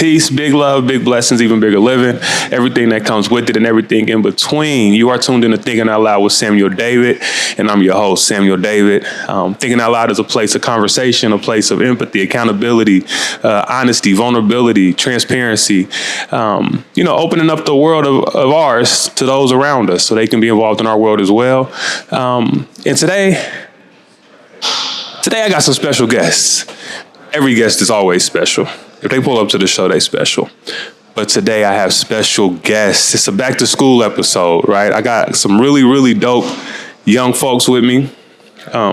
Peace, big love, big blessings, even bigger living, everything that comes with it and everything in between. You are tuned in to Thinking Out Loud with Samuel David, and I'm your host, Samuel David. Thinking Out Loud is a place of conversation, a place of empathy, accountability, honesty, vulnerability, transparency, opening up the world of ours to those around us so they can be involved in our world as well. And today I got some special guests. Every guest is always special. If they pull up to the show, they special. But today I have special guests. It's a back to school episode, right? I got some really, really dope young folks with me.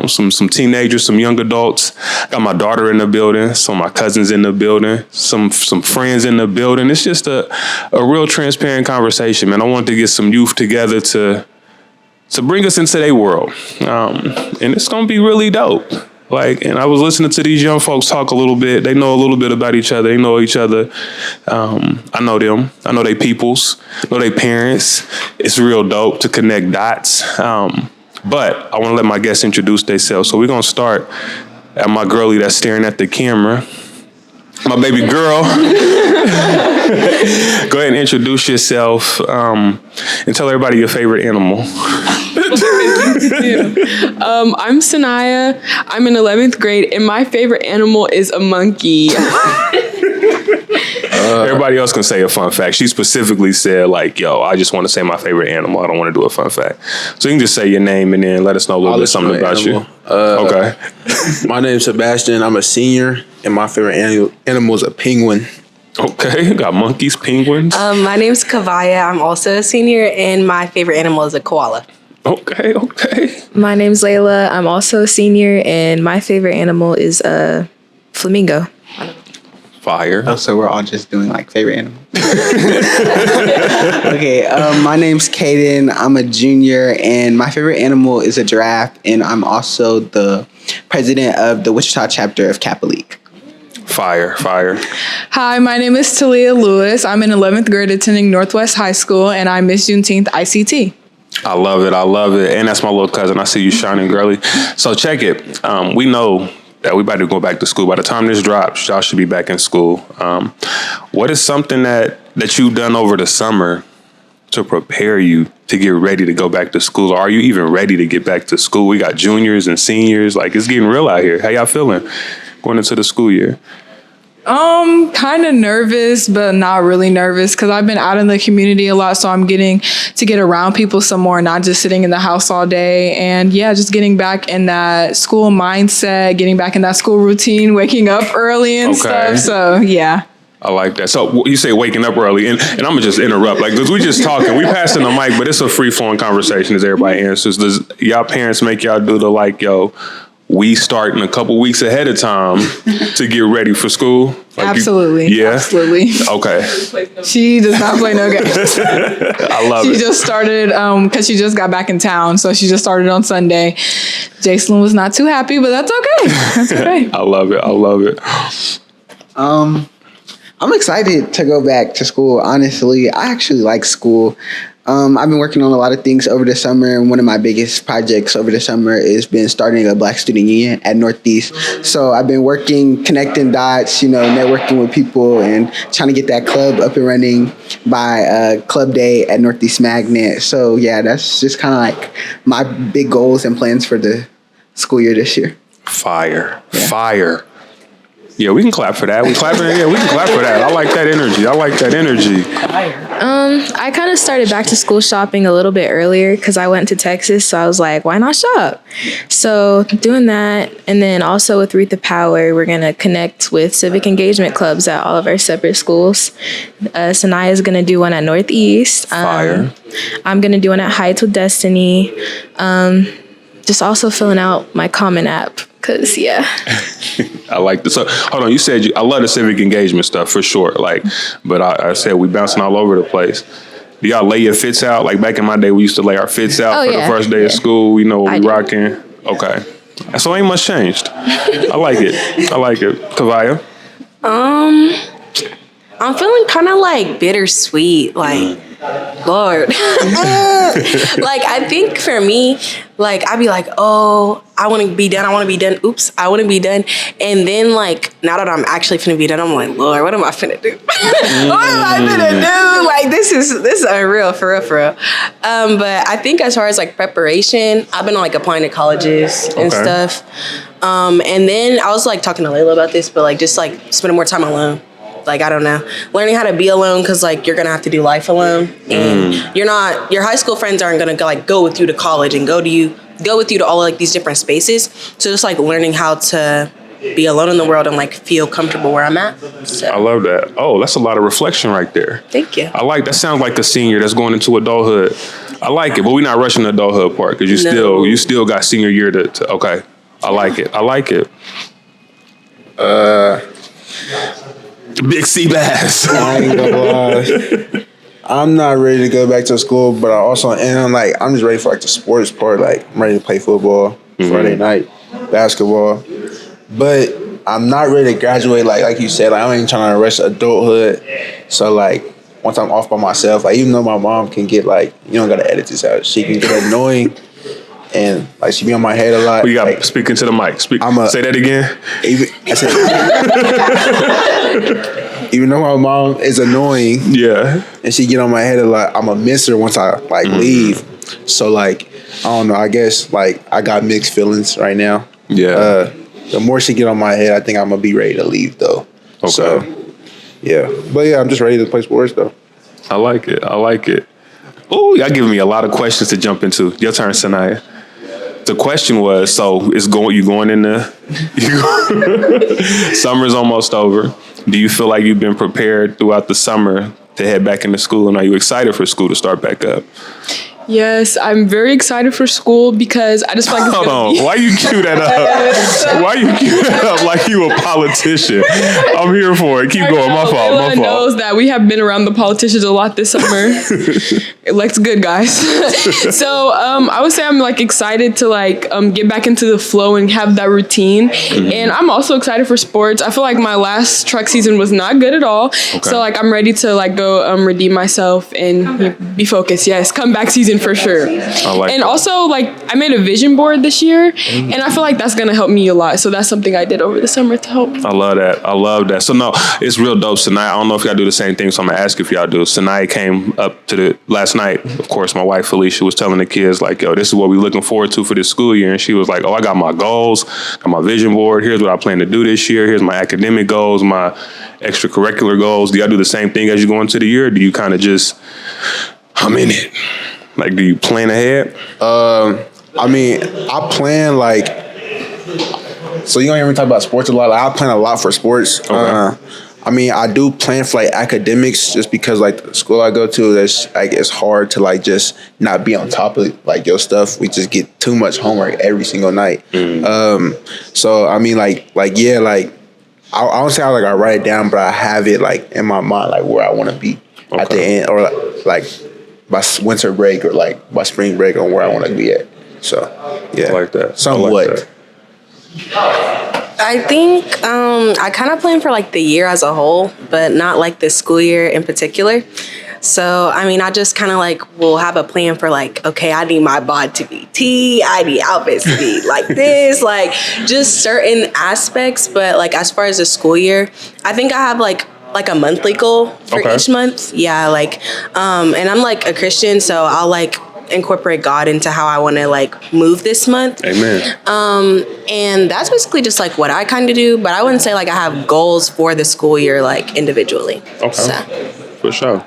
Some teenagers, some young adults. Got my daughter in the building, some of my cousins in the building, some friends in the building. It's just a real transparent conversation, man. I wanted to get some youth together to bring us into their world. And it's gonna be really dope. And I was listening to these young folks talk a little bit. They know a little bit about each other. They know each other. I know them. I know they peoples. I know they parents. It's real dope to connect dots. But I want to let my guests introduce themselves. So we're going to start at my girlie that's staring at the camera. My baby girl. Go ahead and introduce yourself and tell everybody your favorite animal. I'm Sanaya. I'm in 11th grade, and my favorite animal is a monkey. Everybody else can say a fun fact. She specifically said, I just want to say my favorite animal. I don't want to do a fun fact. So you can just say your name and then let us know a little bit something about you. Okay. My name's Sebastian. I'm a senior, and my favorite animal is a penguin. Okay, got monkeys, penguins. My name's Kavaya. I'm also a senior, and my favorite animal is a koala. Okay. My name's Layla. I'm also a senior, and my favorite animal is a flamingo. Fire. Oh, so we're all just doing favorite animal. Okay, my name's Kaden. I'm a junior, and my favorite animal is a giraffe, and I'm also the president of the Wichita chapter of Kappa League. Fire. Hi, my name is Talia Lewis. I'm in 11th grade attending Northwest High School, and I miss Juneteenth ICT. I love it. And that's my little cousin. I see you shining, girly. So check it. We know that we about to go back to school. By the time this drops, y'all should be back in school. What is something that you've done over the summer to prepare you to get ready to go back to school? Or are you even ready to get back to school? We got juniors and seniors. It's getting real out here. How y'all feeling going into the school year? Kind of nervous, but not really nervous because I've been out in the community a lot. So I'm getting to get around people some more, not just sitting in the house all day. And just getting back in that school mindset, getting back in that school routine, waking up early and stuff. So, yeah. I like that. So you say waking up early, and I'm going to just interrupt, because we just talking. We passing the mic, but it's a free-flowing conversation as everybody answers. Does y'all parents make y'all do the, we starting a couple weeks ahead of time to get ready for school? Absolutely. Absolutely. Okay. She does not play no games. I love it. She just started, because she just got back in town, so she just started on Sunday. Jason was not too happy, but that's okay. That's okay. I love it. I'm excited to go back to school. Honestly, I actually like school. I've been working on a lot of things over the summer, and one of my biggest projects over the summer has been starting a Black Student Union at Northeast. So I've been working, connecting dots, networking with people, and trying to get that club up and running by Club Day at Northeast Magnet. So yeah, that's just kind of my big goals and plans for the school year this year. Fire. Yeah, we can clap for that. We can clap for that. I like that energy. I kind of started back to school shopping a little bit earlier because I went to Texas, so I was like, why not shop? So doing that, and then also with Read the Power, we're going to connect with civic engagement clubs at all of our separate schools. Sanaya's going to do one at Northeast. Fire. I'm going to do one at Heights with Destiny. Just also filling out my Common App. Cause I like this. So hold on, you said I love the civic engagement stuff for sure. But I said we bouncing all over the place. Do y'all lay your fits out? Back in my day, we used to lay our fits out for the first day of school. We know what we rocking. Okay, so ain't much changed. I like it. Kavaya. I'm feeling kind of bittersweet. Lord. Like, I think for me, like, I'd be like, oh, I want to be done. Oops, I want to be done. And then, like, now that I'm actually finna be done, I'm like, Lord, what am I finna do? What am I finna do? Like, this is unreal, for real. But I think as far as, like, preparation, I've been, like, applying to colleges and stuff. And then I was, like, talking to Layla about this, but, like, just, like, spending more time alone. Like, I don't know, learning how to be alone, because, like, you're gonna have to do life alone, and your high school friends aren't gonna go with you to college and go with you to all, like, these different spaces. So just, like, learning how to be alone in the world and, like, feel comfortable where I'm at. So. I love that. Oh, that's a lot of reflection right there. Thank you. I like that. Sounds like a senior that's going into adulthood. I like it, but we're not rushing the adulthood part, because you still got senior year to okay. I like it. Big C Bass. I ain't gonna lie. I'm not ready to go back to school, but I also am like, I'm just ready for, like, the sports part. Like, I'm ready to play football Friday night, basketball, but I'm not ready to graduate. Like you said, like, I ain't trying to rush adulthood. So, like, once I'm off by myself, like, even though my mom can get, like, you don't gotta edit this out, she can get annoying. And, like, she be on my head a lot. We got like, speaking to the mic. Say that again. Even though my mom is annoying, Yeah. and she get on my head a lot, I'ma miss her once I, like, leave. So, like, I don't know. I guess, like, I got mixed feelings right now. Yeah. The more she get on my head, I think I'm gonna be ready to leave, though. Okay. So, yeah. But yeah, I'm just ready to play sports, though. I like it. Oh, y'all giving me a lot of questions to jump into. Your turn, Sanaya. The question was, so you going into summer's almost over. Do you feel like you've been prepared throughout the summer to head back into school, and are you excited for school to start back up? Yes, I'm very excited for school because I just feel like it's Hold gonna on. be... Why you cue that up? Why you cue that up like you a politician? I'm here for it. Keep going. My fault. Layla knows that we have been around the politicians a lot this summer. Elect's good, guys. So I would say I'm, like, excited to, like, get back into the flow and have that routine. And I'm also excited for sports. I feel like my last track season was not good at all. Okay. So, like, I'm ready to, like, go redeem myself and be focused. Yes, comeback season for sure. I like and that. Also, like, I made a vision board this year, and I feel like that's gonna help me a lot. So that's something I did over the summer to help. I love that. So no, it's real dope. Sanaya, I don't know if y'all do the same thing, so I'm gonna ask if y'all do. Sanaya came up to the last night. Of course, my wife Felicia was telling the kids, like, yo, this is what we're looking forward to for this school year. And she was like, oh, I got my goals, got my vision board. Here's what I plan to do this year. Here's my academic goals, my extracurricular goals. Do y'all do the same thing as you go into the year? Or do you kind of just, I'm in it? Like, do you plan ahead? I mean, I plan, like, so you don't hear me talk about sports a lot. Like, I plan a lot for sports. Okay. I mean, I do plan for, like, academics just because, like, the school I go to, that's, like, it's hard to, like, just not be on top of, like, your stuff. We just get too much homework every single night. So, I mean, like, yeah, like, I don't say I write it down, but I have it, like, in my mind, like, where I want to be at the end, or, like, by winter break, or, like, by spring break, on where I want to be at. So, yeah. I like that. Somewhat. I like that. I think I kind of plan for, like, the year as a whole, but not, like, the school year in particular. So, I mean, I just kind of, like, will have a plan for, like, okay, I need my bod to be T, I need outfits to be like this, like, just certain aspects. But, like, as far as the school year, I think I have, like a monthly goal for each month. Yeah, like, and I'm, like, a Christian, so I'll, like, incorporate God into how I want to, like, move this month. Amen. And that's basically just, like, what I kind of do, but I wouldn't say, like, I have goals for the school year, like, individually. Okay. So. For sure.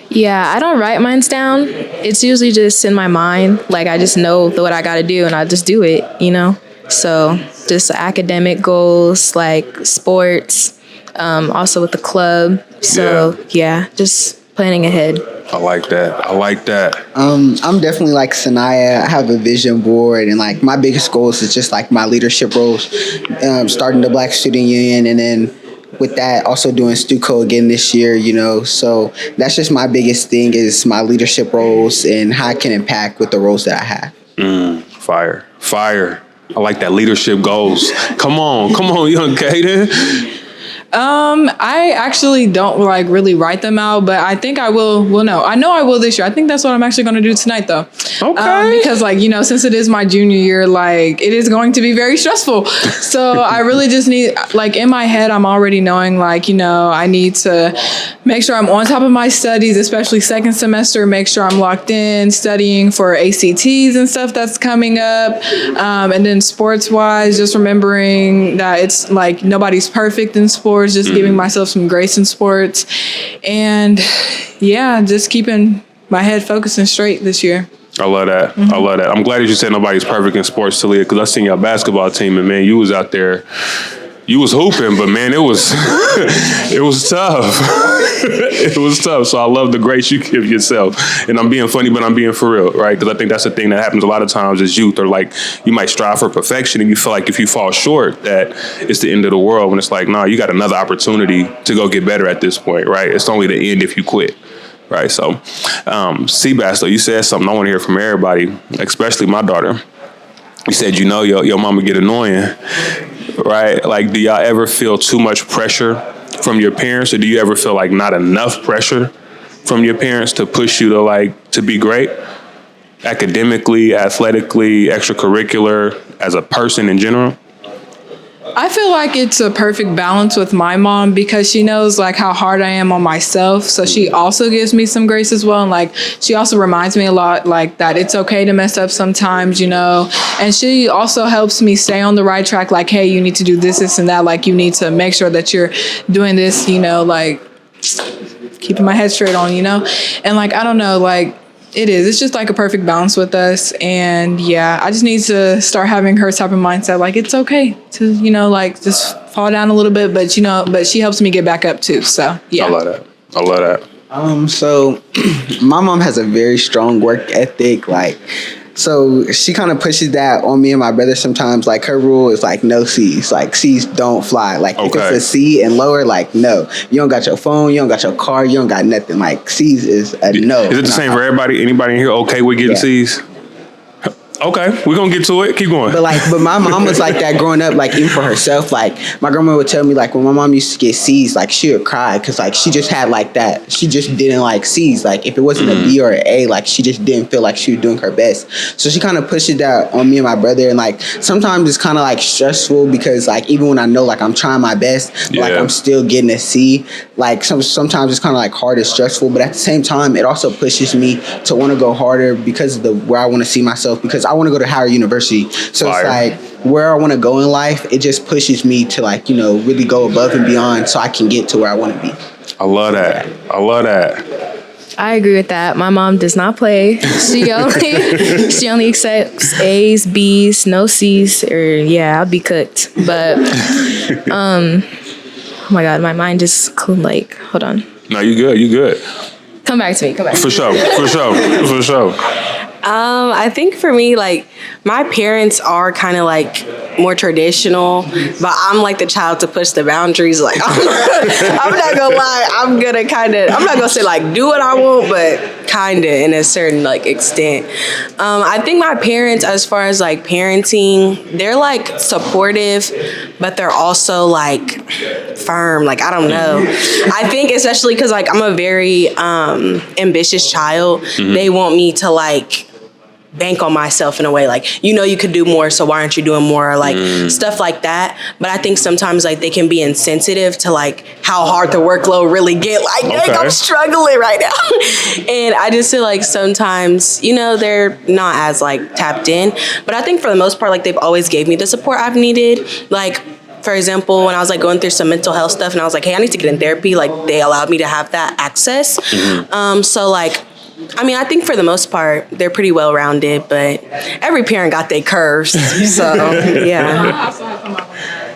Yeah, I don't write mine down. It's usually just in my mind. Like, I just know what I got to do, and I just do it, you know? So just academic goals, like sports, also with the club. So, yeah, just planning ahead. I like that. I'm definitely like Sanaya. I have a vision board, and, like, my biggest goals is just, like, my leadership roles, starting the Black Student Union, and then with that also doing StuCo again this year, you know. So that's just my biggest thing, is my leadership roles and how I can impact with the roles that I have. Fire. I like that leadership goals. Come on, young Kaden. I actually don't like really write them out, but I think I will. Well, no, I know I will this year. I think that's what I'm actually going to do tonight, though. Okay. Because like, since it is my junior year, like it is going to be very stressful. So I really just need, like in my head, I'm already knowing like, I need to make sure I'm on top of my studies, especially second semester, make sure I'm locked in studying for ACTs and stuff that's coming up. And then sports wise, just remembering that it's like nobody's perfect in sports, just giving myself some grace in sports. And yeah, just keeping my head focused and straight this year. I love that. I love that. I'm glad that you said nobody's perfect in sports, Talia, because I seen your basketball team, and man, you was out there. You was hooping, but man, it was it was tough. It was tough. So I love the grace you give yourself. And I'm being funny, but I'm being for real, right? Because I think that's the thing that happens a lot of times as youth, or like you might strive for perfection and you feel like if you fall short, that it's the end of the world. When it's like, nah, you got another opportunity to go get better at this point, right? It's only the end if you quit. Right. So, Seabass, though, you said something I want to hear from everybody, especially my daughter. You said, your mama get annoying, right? Like, do y'all ever feel too much pressure from your parents, or do you ever feel like not enough pressure from your parents to push you to be great? Academically, athletically, extracurricular, as a person in general? I feel like it's a perfect balance with my mom because she knows like how hard I am on myself. So she also gives me some grace as well. And like, she also reminds me a lot like that it's okay to mess up sometimes, and she also helps me stay on the right track. Like, hey, you need to do this, this and that. Like you need to make sure that you're doing this, like keeping my head straight on, and like, I don't know, like, it's just like a perfect balance with us. And yeah, I just need to start having her type of mindset. Like, it's okay to, like just fall down a little bit, but but she helps me get back up too. So yeah. I love that. So my mom has a very strong work ethic. Like, so she kind of pushes that on me and my brother sometimes. Like, her rule is like no C's. Like, C's don't fly. Like, if it's a C and lower, like, no. You don't got your phone, you don't got your car, you don't got nothing. Like, C's is a no. Is it the same for everybody? Anybody in here okay with getting C's? Okay, we're gonna get to it. Keep going. But my mom was like that growing up, like even for herself. Like my grandma would tell me, like when my mom used to get C's, like she would cry because like she just had like that. She just didn't like C's. Like if it wasn't a B or an A, like she just didn't feel like she was doing her best. So she kind of pushes that on me and my brother. And like sometimes it's kind of like stressful because like even when I know like I'm trying my best, like I'm still getting a C. Like sometimes it's kind of like hard and stressful. But at the same time, it also pushes me to want to go harder because of where I want to see myself. Because I want to go to Howard University. So It's like where I want to go in life, it just pushes me to like, really go above and beyond so I can get to where I want to be. I love that. I love that. I agree with that. My mom does not play. She only accepts A's, B's, no C's, or I'll be cooked. But oh my God, my mind just like, hold on. No, you good. Come back to me. For sure. I think for me, like, my parents are kind of like more traditional, but I'm like the child to push the boundaries. Like, I'm not gonna lie, I'm not gonna say like do what I want, but kind of in a certain like extent. I think my parents, as far as like parenting, they're like supportive, but they're also like firm. Like, I don't know. I think especially because like I'm a very ambitious child. They want me to like bank on myself in a way, like, you could do more, so why aren't you doing more, like stuff like that. But I think sometimes like they can be insensitive to like how hard the workload really get. Like, dang, I'm struggling right now. And I just feel like sometimes, they're not as like tapped in. But I think for the most part, like they've always gave me the support I've needed. Like, for example, when I was like going through some mental health stuff and I was like, hey, I need to get in therapy, like they allowed me to have that access. So like, I mean, I think for the most part, they're pretty well-rounded, but every parent got their curves. So, yeah.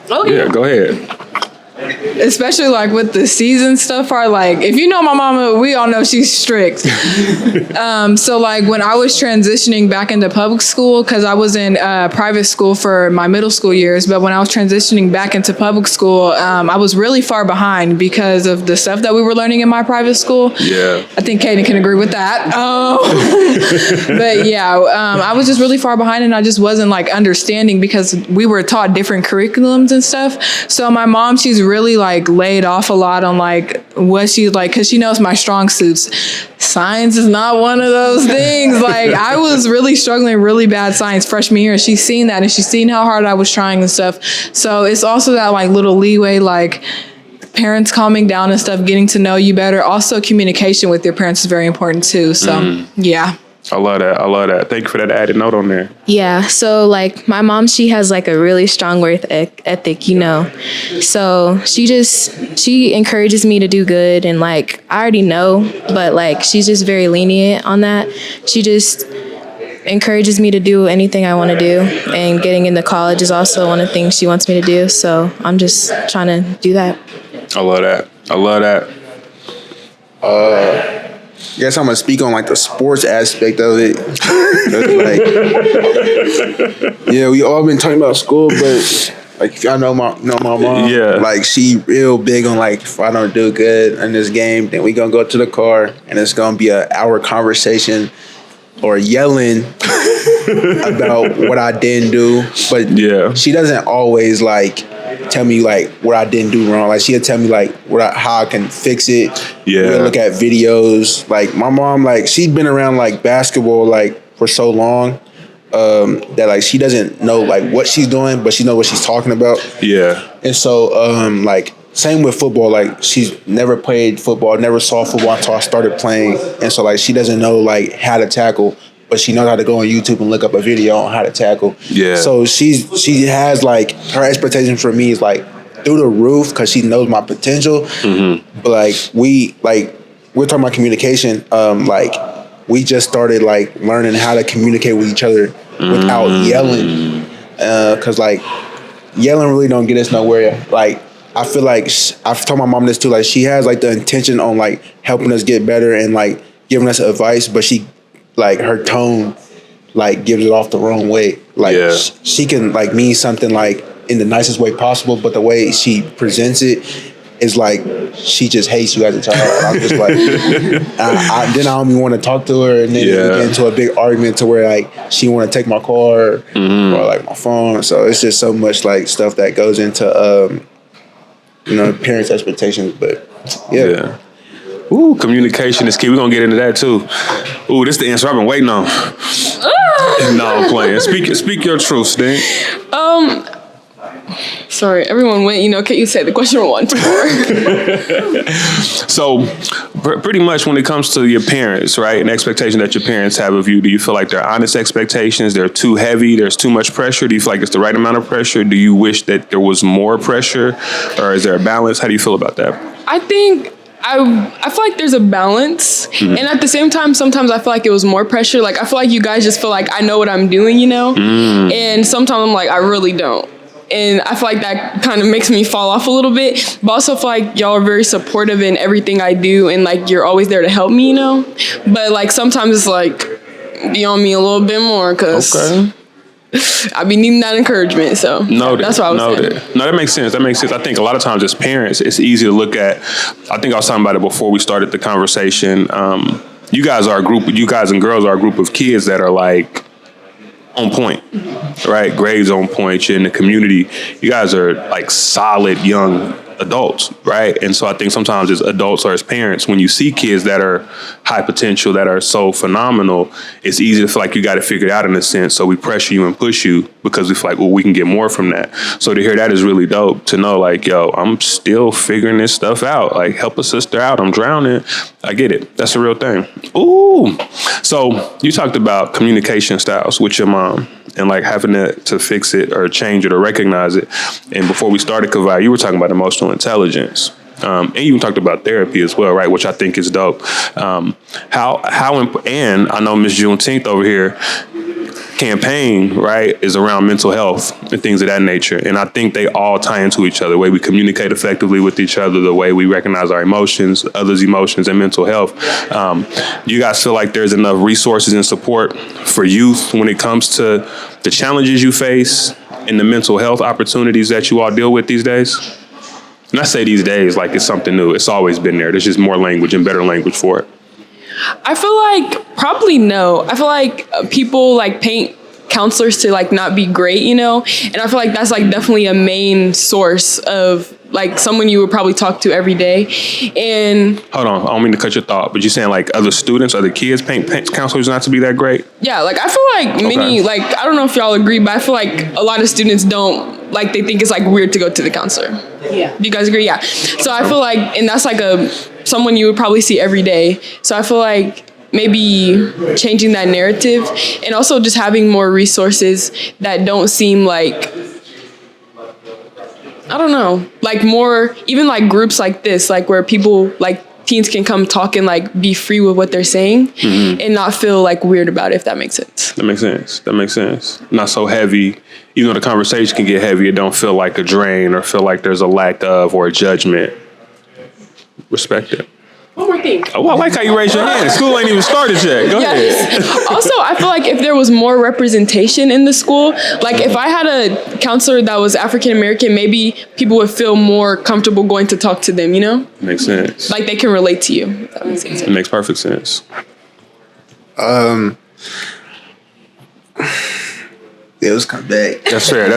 Okay. Yeah, go ahead. Especially like with the season stuff part, like if you know my mama, we all know she's strict. So like when I was transitioning back into public school, because I was in private school for my middle school years, but when I was transitioning back into public school, I was really far behind because of the stuff that we were learning in my private school. Yeah. I think Kaden can agree with that. But yeah, I was just really far behind and I just wasn't like understanding because we were taught different curriculums and stuff. So my mom, she's really like like laid off a lot on like what she like, because she knows my strong suits. Science is not one of those things. Like I was really struggling really bad science freshman year. She's seen that and she's seen how hard I was trying and stuff. So it's also that like little leeway, like parents calming down and stuff, getting to know you better. Also communication with your parents is very important too. So yeah. I love that. Thank you for that added note on there. Yeah. So like my mom, she has like a really strong work ethic, you know. So she encourages me to do good, and like I already know, but like she's just very lenient on that. She just encourages me to do anything I want to do, and getting into college is also one of the things she wants me to do. So I'm just trying to do that. I love that. I guess I'm gonna speak on like the sports aspect of it. Like, yeah, we all been talking about school, but like if y'all know my mom, Yeah. like she real big on like if I don't do good in this game, then we gonna go to the car and it's gonna be an hour conversation or yelling about what I didn't do. But Yeah. she doesn't always like tell me like what I didn't do wrong. Like she'll tell me like how I can fix it. Yeah. We'll look at videos. Like my mom, like she's been around like basketball like for so long that like she doesn't know like what she's doing, but she knows what she's talking about. Yeah. And so like same with football. Like she's never played football, never saw football until I started playing, and so like she doesn't know like how to tackle. But she knows how to go on YouTube and look up a video on how to tackle. Yeah. So she has like her expectation for me is like through the roof because she knows my potential. Mm-hmm. But like we're talking about communication. Like we just started like learning how to communicate with each other without yelling. Because like yelling really don't get us nowhere. Like I feel like I've told my mom this too. Like she has like the intention on like helping us get better and like giving us advice, but she. Like her tone, like gives it off the wrong way. Like she can like mean something like in the nicest way possible, but the way she presents it is like she just hates you as a child. And I'm just like, then I don't even want to talk to her, and then we get into a big argument to where like she want to take my car or like my phone. So it's just so much like stuff that goes into parents' expectations. But yeah. Ooh, communication is key. We're going to get into that, too. Ooh, this is the answer I've been waiting on. No, I'm playing. Speak your truth, Stink. Sorry, everyone went, can you say the question once more? So, pretty much when it comes to your parents, right, and expectation that your parents have of you, do you feel like they're honest expectations, they're too heavy, there's too much pressure? Do you feel like it's the right amount of pressure? Do you wish that there was more pressure? Or is there a balance? How do you feel about that? I think I feel like there's a balance, and at the same time, sometimes I feel like it was more pressure. Like I feel like you guys just feel like I know what I'm doing, and sometimes I'm like I really don't, and I feel like that kind of makes me fall off a little bit. But also feel like y'all are very supportive in everything I do, and like you're always there to help me, But like sometimes it's like be on me a little bit more because. I be needing that encouragement, so that's what I was saying. No, that makes sense. I think a lot of times as parents, it's easy to look at. I think I was talking about it before we started the conversation. You guys and girls are a group of kids that are like on point, right? Grades on point. You're in the community. You guys are like solid young adults, right? And so I think sometimes as adults or as parents, when you see kids that are high potential, that are so phenomenal, it's easy to feel like you got to figure it out in a sense. So we pressure you and push you because we feel like, well, we can get more from that. So to hear that is really dope to know like, yo, I'm still figuring this stuff out. Like help a sister out. I'm drowning. I get it. That's a real thing. Ooh. So you talked about communication styles with your mom and like having to fix it or change it or recognize it. And before we started, Kavai, you were talking about emotional intelligence. And you even talked about therapy as well, right? Which I think is dope. And I know Miss Juneteenth over here campaign, right, is around mental health and things of that nature. And I think they all tie into each other. The way we communicate effectively with each other, the way we recognize our emotions, others' emotions, and mental health. Do you guys feel like there's enough resources and support for youth when it comes to the challenges you face and the mental health opportunities that you all deal with these days? And I say these days like it's something new. It's always been there. There's just more language and better language for it. I feel like probably no. I feel like people like paint counselors to like not be great, And I feel like that's like definitely a main source of like someone you would probably talk to every day. And Hold on, I don't mean to cut your thought, but you're saying like other students, other kids paint counselors not to be that great? yeah, like I feel like many, like I don't know if y'all agree, but I feel like a lot of students don't, like they think it's like weird to go to the counselor. Yeah. Do you guys agree? Yeah. So I feel like, and that's like someone you would probably see every day. So I feel like maybe changing that narrative, and also just having more resources that don't seem like, I don't know, like more, even like groups like this, like where people, like teens can come talk and like be free with what they're saying and not feel like weird about it, if that makes sense. That makes sense. Not so heavy. Even though the conversation can get heavy, it don't feel like a drain or feel like there's a lack of or a judgment. Respect it. One more thing. Oh, I like how you raise your hand. School ain't even started yet. Go ahead. Also, I feel like if there was more representation in the school, like if I had a counselor that was African American, maybe people would feel more comfortable going to talk to them, you know? Makes sense. Like they can relate to you. If that makes sense. It makes perfect sense. It was come back. That's fair.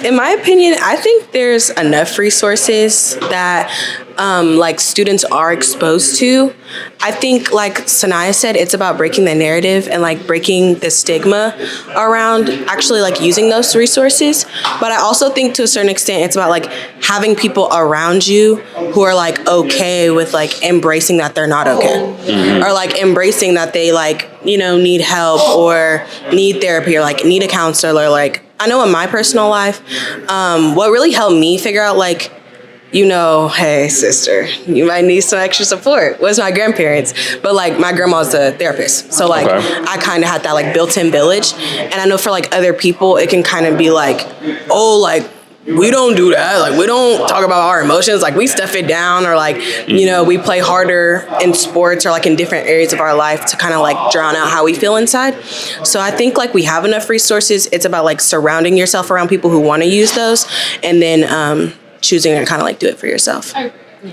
In my opinion, I think there's enough resources that like students are exposed to. I think, like Sanaya said, it's about breaking the narrative and like breaking the stigma around actually like using those resources. But I also think to a certain extent, it's about like having people around you who are like okay with like embracing that they're not okay, or like embracing that they like, you know, need help or need therapy or like need a counselor. Like I know in my personal life, what really helped me figure out like, you know, hey sister, you might need some extra support, was my grandparents. But like my grandma was a therapist, so like I kind of had that like built-in village. And I know for like other people it can kind of be like, oh, like we don't do that, like we don't talk about our emotions, like we stuff it down, or like, you know, we play harder in sports or like in different areas of our life to kind of like drown out how we feel inside. So I think like we have enough resources. It's about like surrounding yourself around people who want to use those, and then choosing to kind of like do it for yourself.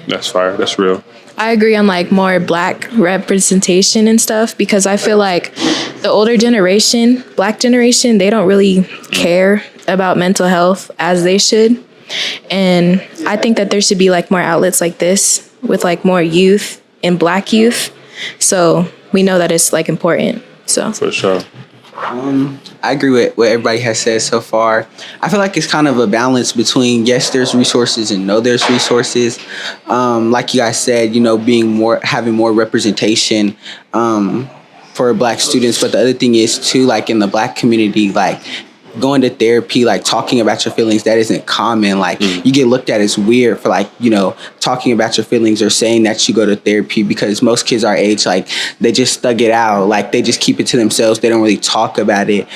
That's fire. That's real. I agree on like more Black representation and stuff, because I feel like the older generation, Black generation, they don't really care about mental health as they should. And I think that there should be like more outlets like this with like more youth and Black youth. So we know that it's like important. So For sure. I agree with what everybody has said so far. I feel like it's kind of a balance between, yes, there's resources and no, there's resources. Like you guys said, you know, having more representation for Black students. But the other thing is too, like in the Black community, like going to therapy, like talking about your feelings, that isn't common. Like you get looked at as weird for like, you know, talking about your feelings or saying that you go to therapy, because most kids our age, like they just thug it out. Like they just keep it to themselves. They don't really talk about it.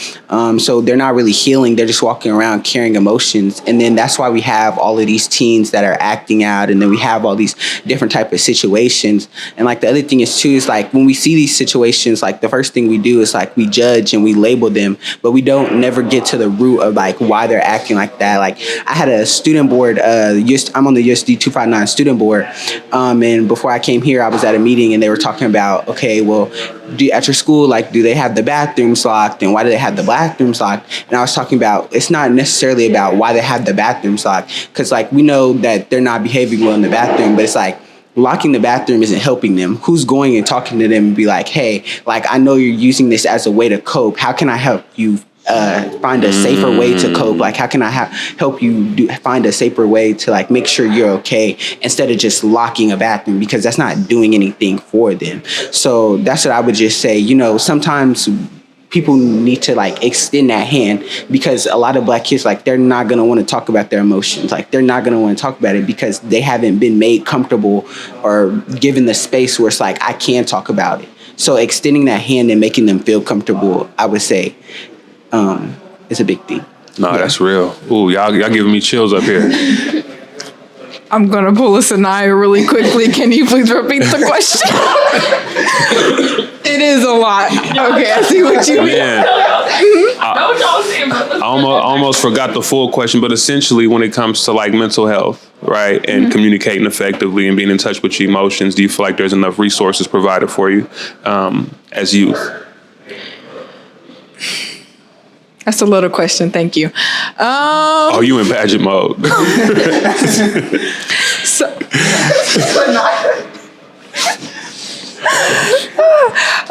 So they're not really healing. They're just walking around carrying emotions. And then that's why we have all of these teens that are acting out. And then we have all these different type of situations. And like the other thing is too, is like when we see these situations, like the first thing we do is like we judge and we label them, but we don't never get to the root of like why they're acting like that. Like I had a student board, I'm on the USD 259 student board, and before I came here I was at a meeting and they were talking about, okay, well, at your school, like, do they have the bathrooms locked, and why do they have the bathrooms locked? And I was talking about, it's not necessarily about why they have the bathrooms locked, because like we know that they're not behaving well in the bathroom, but it's like locking the bathroom isn't helping them. Who's going and talking to them and be like, hey, like I know you're using this as a way to cope. How can I help you find a safer way to cope? Like how can I help you find a safer way to like make sure you're okay, instead of just locking a bathroom, because that's not doing anything for them. So that's what I would just say. You know, sometimes people need to like extend that hand, because a lot of Black kids, like they're not going to want to talk about their emotions. Like they're not going to want to talk about it because they haven't been made comfortable or given the space where it's like, I can talk about it. So extending that hand and making them feel comfortable, I would say, is a big thing. No, that's real. Ooh, y'all giving me chills up here. I'm going to pull a Sanaya really quickly. Can you please repeat the question? It is a lot. Okay, I see what you mean. Man, I almost forgot the full question, but essentially when it comes to like mental health, right, and communicating effectively and being in touch with your emotions, do you feel like there's enough resources provided for you as youth? That's a little question. Thank you. Oh, you in pageant mode. So,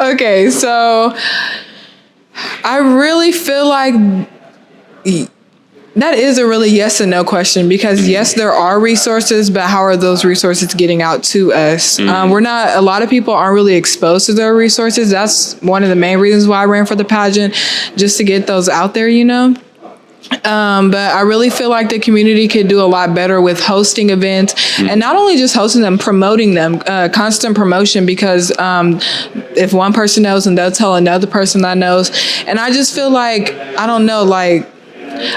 okay, so I really feel like that is a really yes and no question, because yes, there are resources, but how are those resources getting out to us? A lot of people aren't really exposed to their resources. That's one of the main reasons why I ran for the pageant, just to get those out there, you know? But I really feel like the community could do a lot better with hosting events, and not only just hosting them, promoting them, constant promotion, because if one person knows, and they'll tell another person that knows. And I just feel like, I don't know, like,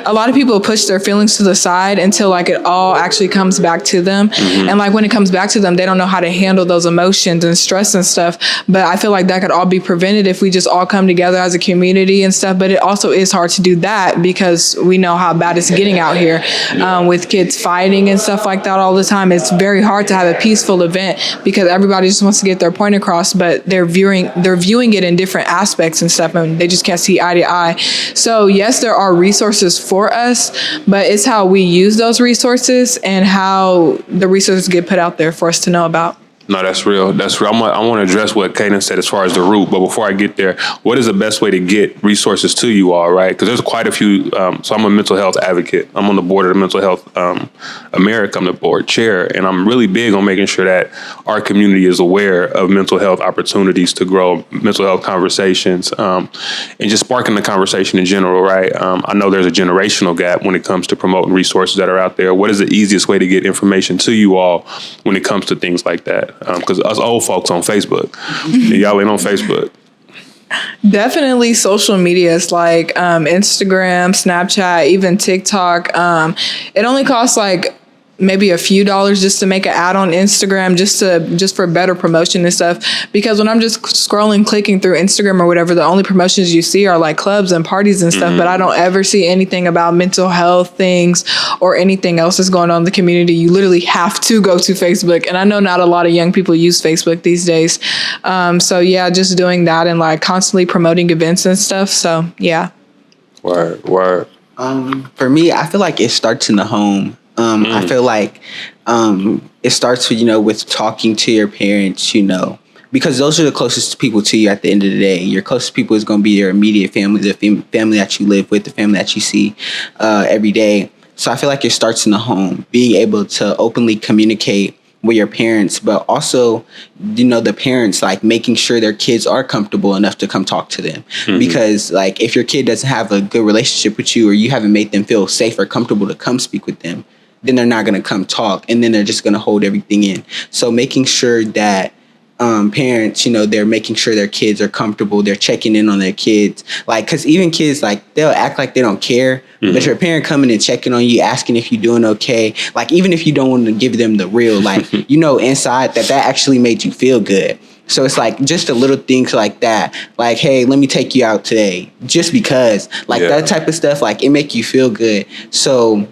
a lot of people push their feelings to the side until like it all actually comes back to them. And like when it comes back to them, they don't know how to handle those emotions and stress and stuff. But I feel like that could all be prevented if we just all come together as a community and stuff. But it also is hard to do that because we know how bad it's getting out here with kids fighting and stuff like that all the time. It's very hard to have a peaceful event because everybody just wants to get their point across, but they're viewing it in different aspects and stuff, and they just can't see eye to eye. So yes, there are resources for us, but it's how we use those resources and how the resources get put out there for us to know about. No, that's real. That's real. I want to address what Kaden said as far as the route. But before I get there, what is the best way to get resources to you all, right? Because there's quite a few. So I'm a mental health advocate. I'm on the board of the Mental Health America. I'm the board chair. And I'm really big on making sure that our community is aware of mental health opportunities to grow mental health conversations and just sparking the conversation in general, right? I know there's a generational gap when it comes to promoting resources that are out there. What is the easiest way to get information to you all when it comes to things like that? Because us old folks on Facebook, y'all ain't on Facebook. Definitely social media is like Instagram, Snapchat, even TikTok. It only costs like maybe a few dollars just to make an ad on Instagram, just for better promotion and stuff. Because when I'm just scrolling, clicking through Instagram or whatever, the only promotions you see are like clubs and parties and stuff. But I don't ever see anything about mental health things or anything else that's going on in the community. You literally have to go to Facebook. And I know not a lot of young people use Facebook these days. So yeah, just doing that and like constantly promoting events and stuff. So yeah. Word. For me, I feel like it starts in the home. I feel like it starts with, with talking to your parents, because those are the closest people to you at the end of the day. Your closest people is going to be your immediate family, the family that you live with, the family that you see every day. So I feel like it starts in the home, being able to openly communicate with your parents, but also, the parents, like making sure their kids are comfortable enough to come talk to them. Because like if your kid doesn't have a good relationship with you, or you haven't made them feel safe or comfortable to come speak with them, then they're not going to come talk, and then they're just going to hold everything in. So making sure that parents, they're making sure their kids are comfortable, they're checking in on their kids. Like, because even kids, like, they'll act like they don't care, but your parent coming and checking on you, asking if you're doing okay. Like, even if you don't want to give them the real, like, inside that actually made you feel good. So it's like just the little things like that. Like, hey, let me take you out today. Just because. Like, that type of stuff, like, it make you feel good. So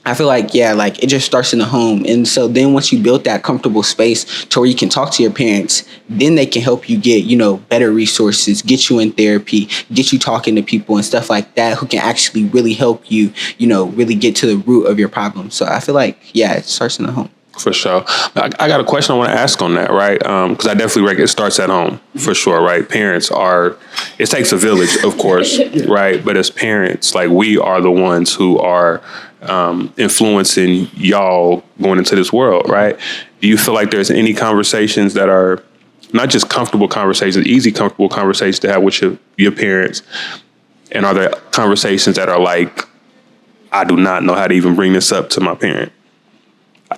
I feel like, like it just starts in the home. And so then once you build that comfortable space to where you can talk to your parents, then they can help you get, better resources, get you in therapy, get you talking to people and stuff like that who can actually really help you, really get to the root of your problem. So I feel like, it starts in the home. For sure. I got a question I want to ask on that, right? Because I definitely reckon it starts at home, for sure, right? Parents it takes a village, of course, right? But as parents, like, we are the ones who are influencing y'all going into this world, right? Do you feel like there's any conversations that are not just comfortable conversations, easy, comfortable conversations to have with your parents? And are there conversations that are like, I do not know how to even bring this up to my parent?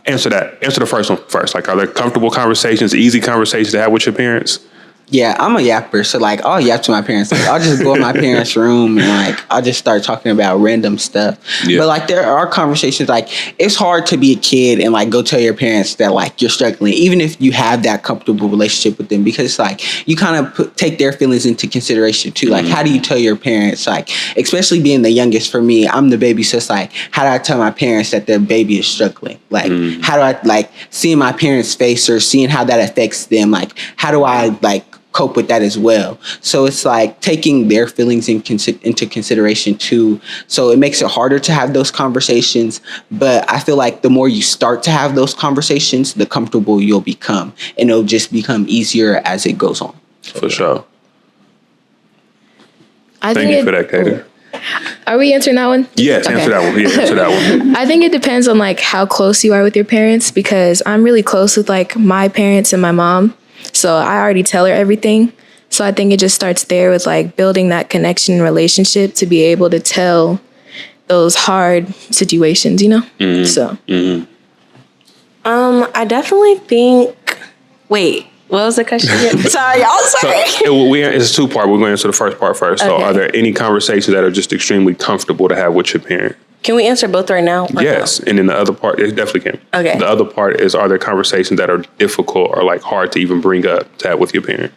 Answer that. Answer the first one first. Like, are there comfortable conversations, easy conversations to have with your parents? Yeah, I'm a yapper, so like I'll yap to my parents. Like, I'll just go in my parents' room and like I'll just start talking about random stuff. Yeah. But like there are conversations, like it's hard to be a kid and like go tell your parents that like you're struggling, even if you have that comfortable relationship with them, because it's like you kind of take their feelings into consideration too. Like, how do you tell your parents? Like, especially being the youngest for me, I'm the baby, so it's like, how do I tell my parents that their baby is struggling? Like, how do I like seeing my parents' face or seeing how that affects them? Like, how do I like cope with that as well. So it's like taking their feelings into consideration too. So it makes it harder to have those conversations. But I feel like the more you start to have those conversations, the comfortable you'll become. And it'll just become easier as it goes on. For sure. Thank you for that, Kater. Are we answering that one? Yes, answer that one. Yeah, answer that one. I think it depends on like how close you are with your parents, because I'm really close with like my parents and my mom. So I already tell her everything. So I think it just starts there with like building that connection and relationship to be able to tell those hard situations, you know? Mm-hmm. So. Mm-hmm. I definitely think, wait, what was the question again? Sorry, y'all. Sorry. It's a two-part. We're going to answer the first part first. So Okay. are there any conversations that are just extremely comfortable to have with your parent? Can we answer both right now? or Yes. no? And then the other part, it definitely can. Okay. The other part is, are there conversations that are difficult or like hard to even bring up to have with your parent?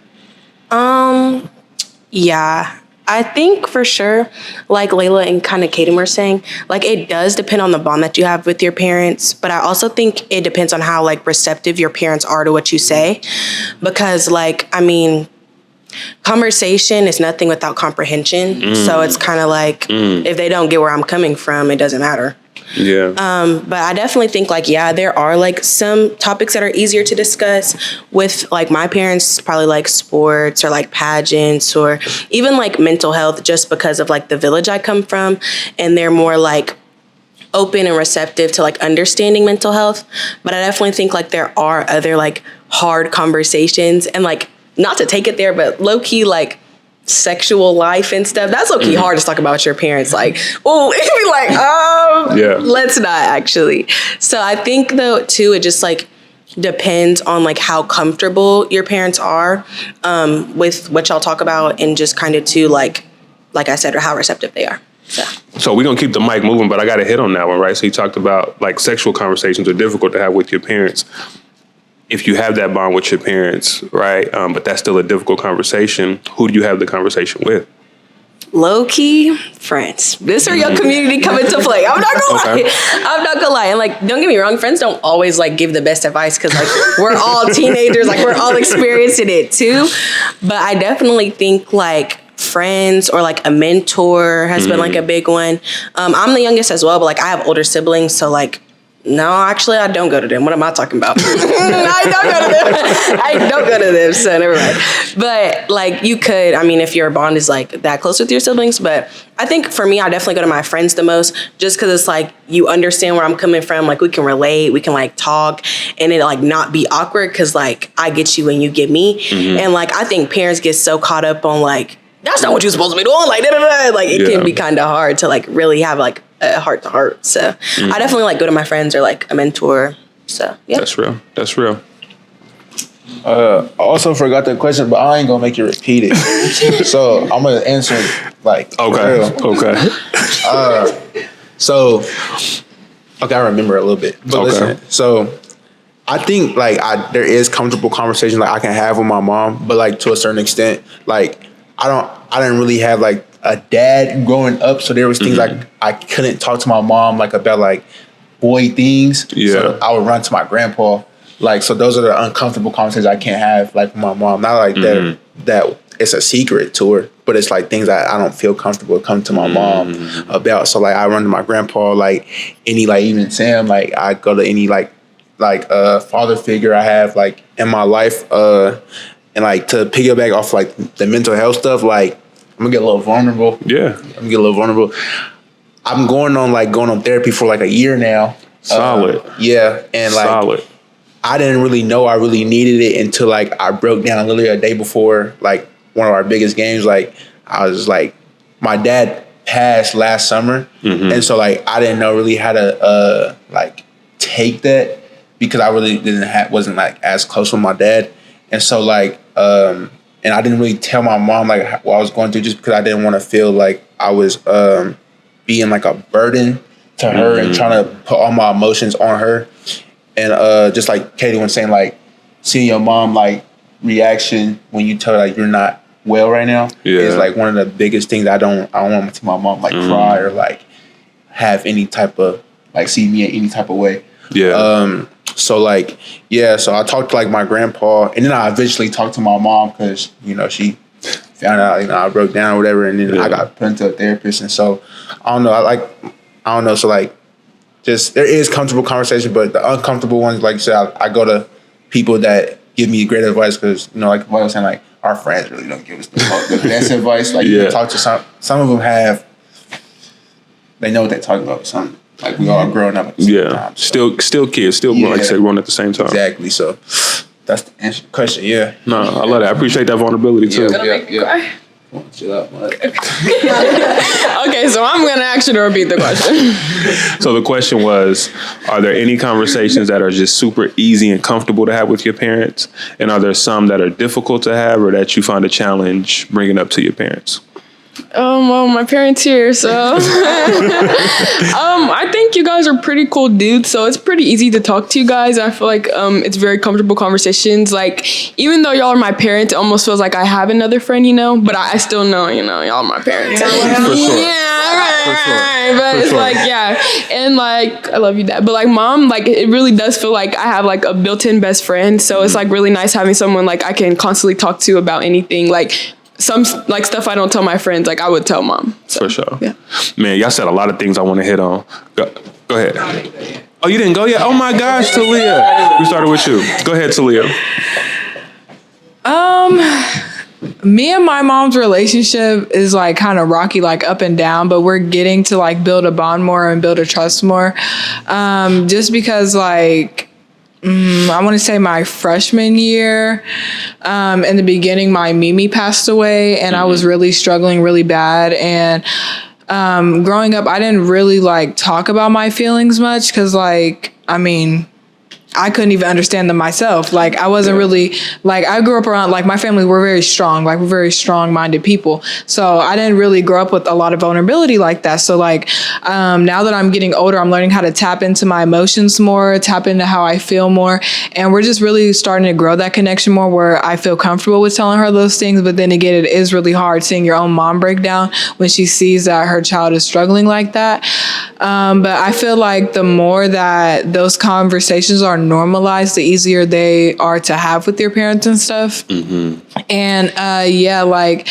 Yeah. I think for sure, like Layla and kind of Kaden were saying, like it does depend on the bond that you have with your parents. But I also think it depends on how like receptive your parents are to what you say. Because like, I mean, conversation is nothing without comprehension. So it's kind of like, if they don't get where I'm coming from, it doesn't matter. Yeah. But I definitely think like, yeah, there are like some topics that are easier to discuss with like my parents, probably like sports or like pageants or even like mental health, just because of like the village I come from. And they're more like open and receptive to like understanding mental health. But I definitely think like there are other like hard conversations and like, not to take it there, but low key like sexual life and stuff. That's low key hard to talk about with your parents. Like, oh, it'd be like, let's not actually. So I think though too, it just like depends on like how comfortable your parents are with what y'all talk about, and just kind of too like I said, or how receptive they are. So we're going to keep the mic moving, but I got to hit on that one, right? So you talked about like sexual conversations are difficult to have with your parents. If you have that bond with your parents, right, but that's still a difficult conversation, who do you have the conversation with? Low-key friends. This is where your community come into play. I'm not gonna lie. I'm not gonna lie. And like, don't get me wrong, friends don't always like give the best advice, because like we're all teenagers, like we're all experiencing it too. But I definitely think like friends or like a mentor has been like a big one. I'm the youngest as well, but like I have older siblings, so like, no, actually, I don't go to them. What am I talking about? I don't go to them, so never mind. But, like, you could, I mean, if your bond is, like, that close with your siblings. But I think for me, I definitely go to my friends the most, just because it's, like, you understand where I'm coming from. Like, we can relate. We can, like, talk. And it, like, not be awkward, because, like, I get you and you get me. And, like, I think parents get so caught up on, like, that's not what you're supposed to be doing. Like, da-da-da. Like, it can be kind of hard to, like, really have, like, a heart to heart. So I definitely like go to my friends or like a mentor. So yeah. That's real. I also forgot the question, but I ain't gonna make you repeat it. So I'm gonna answer like Okay. So I remember a little bit. But listen, so I think like there is comfortable conversation like I can have with my mom, but like to a certain extent, like I didn't really have like a dad growing up, so there was things like I couldn't talk to my mom like about like boy things. Yeah. So I would run to my grandpa. Like, so those are the uncomfortable conversations I can't have like with my mom. Not like that it's a secret to her, but it's like things that I don't feel comfortable coming to my mom about. So like I run to my grandpa, like any like even Sam, like I go to any like father figure I have like in my life. And like to piggyback off like the mental health stuff, like I'm gonna get a little vulnerable. Yeah. I'm going on therapy for like a year now. Solid. And like solid. I didn't really know I really needed it until like I broke down literally a day before like one of our biggest games. Like I was like, my dad passed last summer, and so like I didn't know really how to like take that, because I really wasn't like as close with my dad, and so like and I didn't really tell my mom like what I was going through, just because I didn't want to feel like I was being like a burden to her and trying to put all my emotions on her. And just like Katie was saying, like seeing your mom like reaction when you tell her like you're not well right now is like one of the biggest things. I don't want to see my mom like cry or like have any type of like see me in any type of way. So like, yeah, so I talked to like my grandpa, and then I eventually talked to my mom because, you know, she found out, you know, I broke down or whatever, and then I got put into a therapist. And so I don't know. So like, just there is comfortable conversation, but the uncomfortable ones, like you said, I go to people that give me great advice because, you know, like I was saying, like our friends really don't give us the best advice. Like you talk to some of them they know what they're talking about. Some like we all growing up at the same time. So. Still kids, still like I said, growing at the same time. Exactly. So that's the answer to the question. Yeah. No, I love that. I appreciate that vulnerability too. Cry. Chill out, man. Okay, so I'm gonna ask you to repeat the question. So the question was, are there any conversations that are just super easy and comfortable to have with your parents? And are there some that are difficult to have or that you find a challenge bringing up to your parents? Well, my parents here, so I think you guys are pretty cool dudes, so it's pretty easy to talk to you guys. I feel like it's very comfortable conversations. Like, even though y'all are my parents, it almost feels like I have another friend, you know, but I still know, you know, y'all are my parents. For sure. Right. But it's like, yeah, and like, I love you, Dad. But like, Mom, like, it really does feel like I have like a built-in best friend, so it's like really nice having someone like I can constantly talk to about anything, like some like stuff I don't tell my friends, like I would tell Mom. So, for sure. Yeah. Man, y'all said a lot of things I want to hit on. Go ahead. Oh, you didn't go yet? Oh my gosh, Talia. We started with you. Go ahead, Talia. Me and my mom's relationship is like kind of rocky, like up and down, but we're getting to like build a bond more and build a trust more. Just because like, I want to say my freshman year, in the beginning, my Mimi passed away and I was really struggling really bad. And growing up, I didn't really like talk about my feelings much because like, I mean, I couldn't even understand them myself. Like I wasn't really like, I grew up around like my family were very strong, like we're very strong minded people. So I didn't really grow up with a lot of vulnerability like that. So like, now that I'm getting older, I'm learning how to tap into my emotions more, tap into how I feel more. And we're just really starting to grow that connection more where I feel comfortable with telling her those things. But then again, it is really hard seeing your own mom break down when she sees that her child is struggling like that. But I feel like the more that those conversations are normalized, the easier they are to have with your parents and stuff. And yeah, like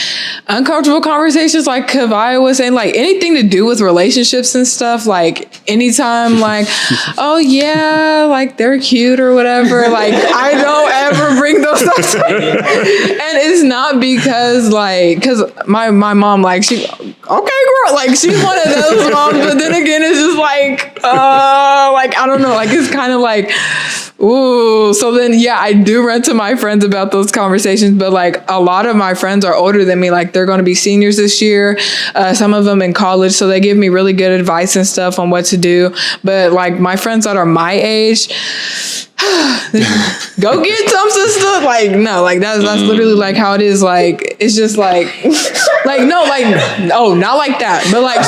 uncomfortable conversations, like Kavaya was saying, like anything to do with relationships and stuff, like anytime like, oh yeah, like they're cute or whatever, like I don't ever bring those up to me. And it's not because like, because my mom, like she, okay girl, like she's one of those moms, but then again it's just like I don't know, like it's kind of like, ooh. So then, yeah, I do run to my friends about those conversations, but like a lot of my friends are older than me. Like they're going to be seniors this year. Some of them in college. So they give me really good advice and stuff on what to do. But like my friends that are my age, go get some sister. Like, no, like that's literally like how it is. Like, it's just like, no, not like that. But like,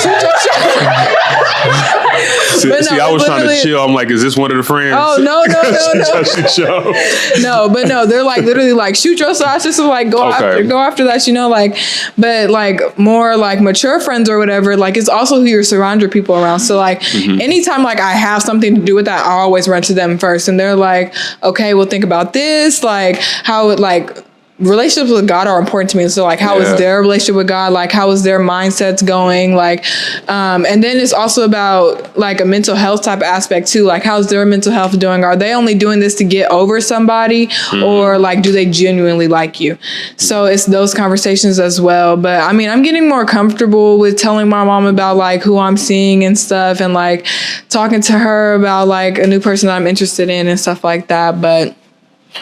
See, I was trying to chill. I'm like, is this one of the friends? Oh, no. No, but no, they're like literally like shoot your shot, sister, like go after that, you know, like, but like more like mature friends or whatever, like it's also who you surround your people around. So like anytime like I have something to do with that, I always run to them first, and they're like, okay, we'll think about this, like how it like relationships with God are important to me. So like how is their relationship with God, like how is their mindsets going, like and then it's also about like a mental health type of aspect too, like how's their mental health doing, are they only doing this to get over somebody or like do they genuinely like you? So it's those conversations as well. But I mean, I'm getting more comfortable with telling my mom about like who I'm seeing and stuff, and like talking to her about like a new person that I'm interested in and stuff like that. But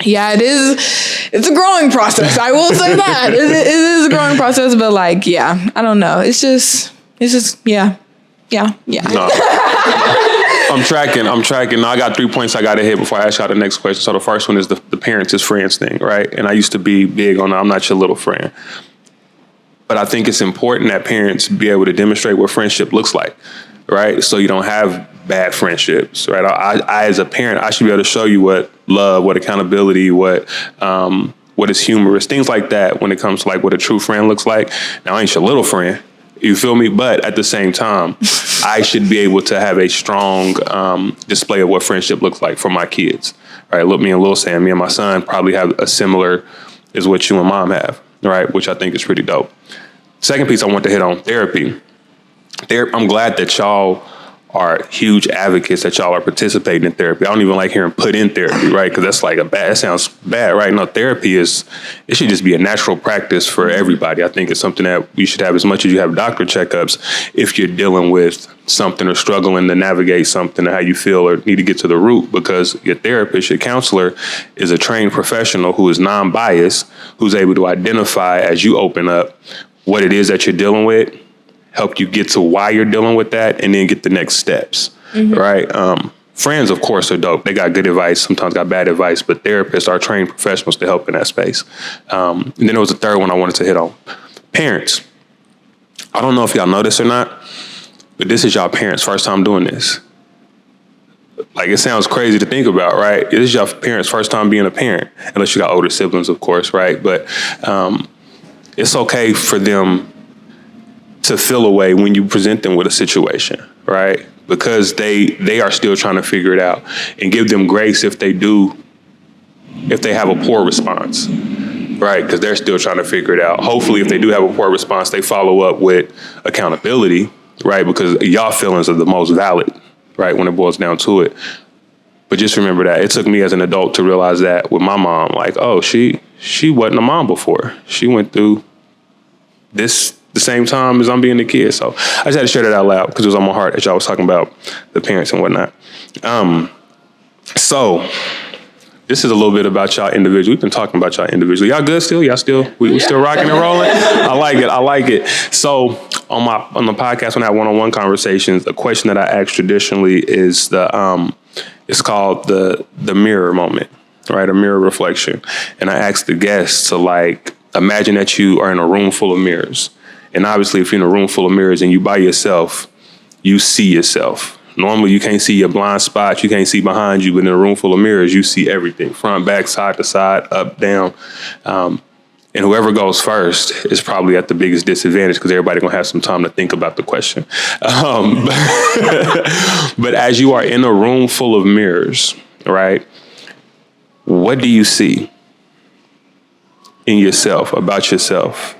yeah, it's a growing process. I will say that. It is a growing process, but like, yeah, I don't know. It's just, yeah. No. I'm tracking. Now I got 3 points I got to hit before I ask y'all the next question. So the first one is the parents is friends thing, right? And I used to be big on I'm not your little friend. But I think it's important that parents be able to demonstrate what friendship looks like, right? So you don't have bad friendships, right? I as a parent, I should be able to show you what love, what accountability, what is humorous, things like that when it comes to like what a true friend looks like. Now I ain't your little friend. You feel me? But at the same time, I should be able to have a strong display of what friendship looks like for my kids. Right? Look, me and Lil Sam, me and my son probably have a similar is what you and mom have, right? Which I think is pretty dope. Second piece I want to hit on, therapy. I'm glad that y'all are huge advocates, that y'all are participating in therapy. I don't even like hearing put in therapy, right? Because that's like that sounds bad, right? No, therapy it should just be a natural practice for everybody. I think it's something that you should have as much as you have doctor checkups if you're dealing with something or struggling to navigate something or how you feel or need to get to the root, because your therapist, your counselor is a trained professional who is non-biased, who's able to identify as you open up what it is that you're dealing with, help you get to why you're dealing with that, and then get the next steps, right? Friends, of course, are dope. They got good advice, sometimes got bad advice, but therapists are trained professionals to help in that space. And then there was a third one I wanted to hit on. Parents. I don't know if y'all know this or not, but this is y'all parents' first time doing this. Like, it sounds crazy to think about, right? This is your parents' first time being a parent, unless you got older siblings, of course, right? But it's okay for them to feel a way when you present them with a situation, right? Because they are still trying to figure it out, and give them grace if they have a poor response, right? Because they're still trying to figure it out. Hopefully, if they do have a poor response, they follow up with accountability, right? Because y'all feelings are the most valid, right? When it boils down to it. But just remember that it took me as an adult to realize that with my mom, like, oh, she wasn't a mom before. She went through this the same time as I'm being a kid. So I just had to share that out loud because it was on my heart as y'all was talking about the parents and whatnot. So this is a little bit about y'all individually. We've been talking about y'all individually. Y'all good still? We still rocking and rolling? I like it. So on the podcast, when I have one-on-one conversations, a question that I ask traditionally is it's called the mirror moment, right? A mirror reflection. And I ask the guests to imagine that you are in a room full of mirrors. And obviously, if you're in a room full of mirrors and you by yourself, you see yourself. Normally, you can't see your blind spots. You can't see behind you. But in a room full of mirrors, you see everything. Front, back, side to side, up, down. And whoever goes first is probably at the biggest disadvantage because everybody going to have some time to think about the question. But as you are in a room full of mirrors, right, what do you see in yourself, about yourself?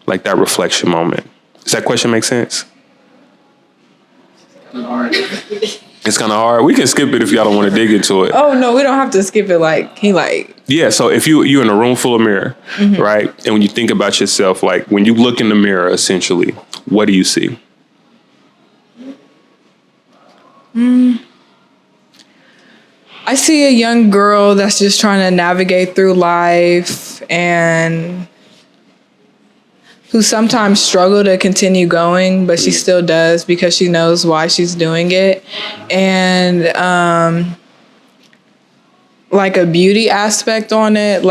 Like that reflection moment. Does that question make sense? It's kind of hard. We can skip it if y'all don't want to dig into it. Oh, no, we don't have to skip it. Yeah, so if you're in a room full of mirror, right? And when you think about yourself, like when you look in the mirror, essentially, what do you see? I see a young girl that's just trying to navigate through life and who sometimes struggle to continue going, but she still does because she knows why she's doing it. And a beauty aspect on it,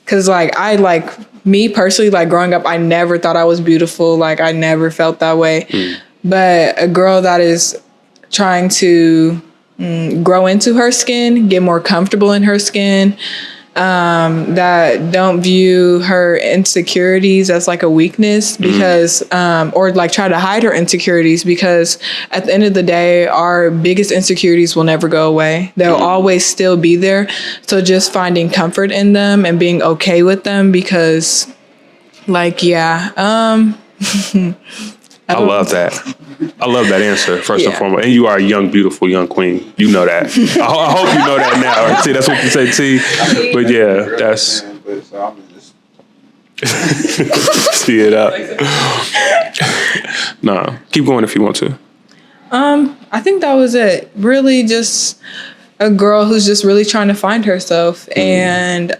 because me personally, growing up, I never thought I was beautiful. I never felt that way. But a girl that is trying to grow into her skin, get more comfortable in her skin, that don't view her insecurities as a weakness because, or try to hide her insecurities, because at the end of the day, our biggest insecurities will never go away. They'll always still be there. So just finding comfort in them and being okay with them because I love that. I love that answer, first and foremost. And you are a young, beautiful, young queen. You know that. I hope you know that now. See, that's what you say, T. But yeah, that's... See it up. Nah, keep going if you want to. I think that was it. Really just a girl who's just really trying to find herself and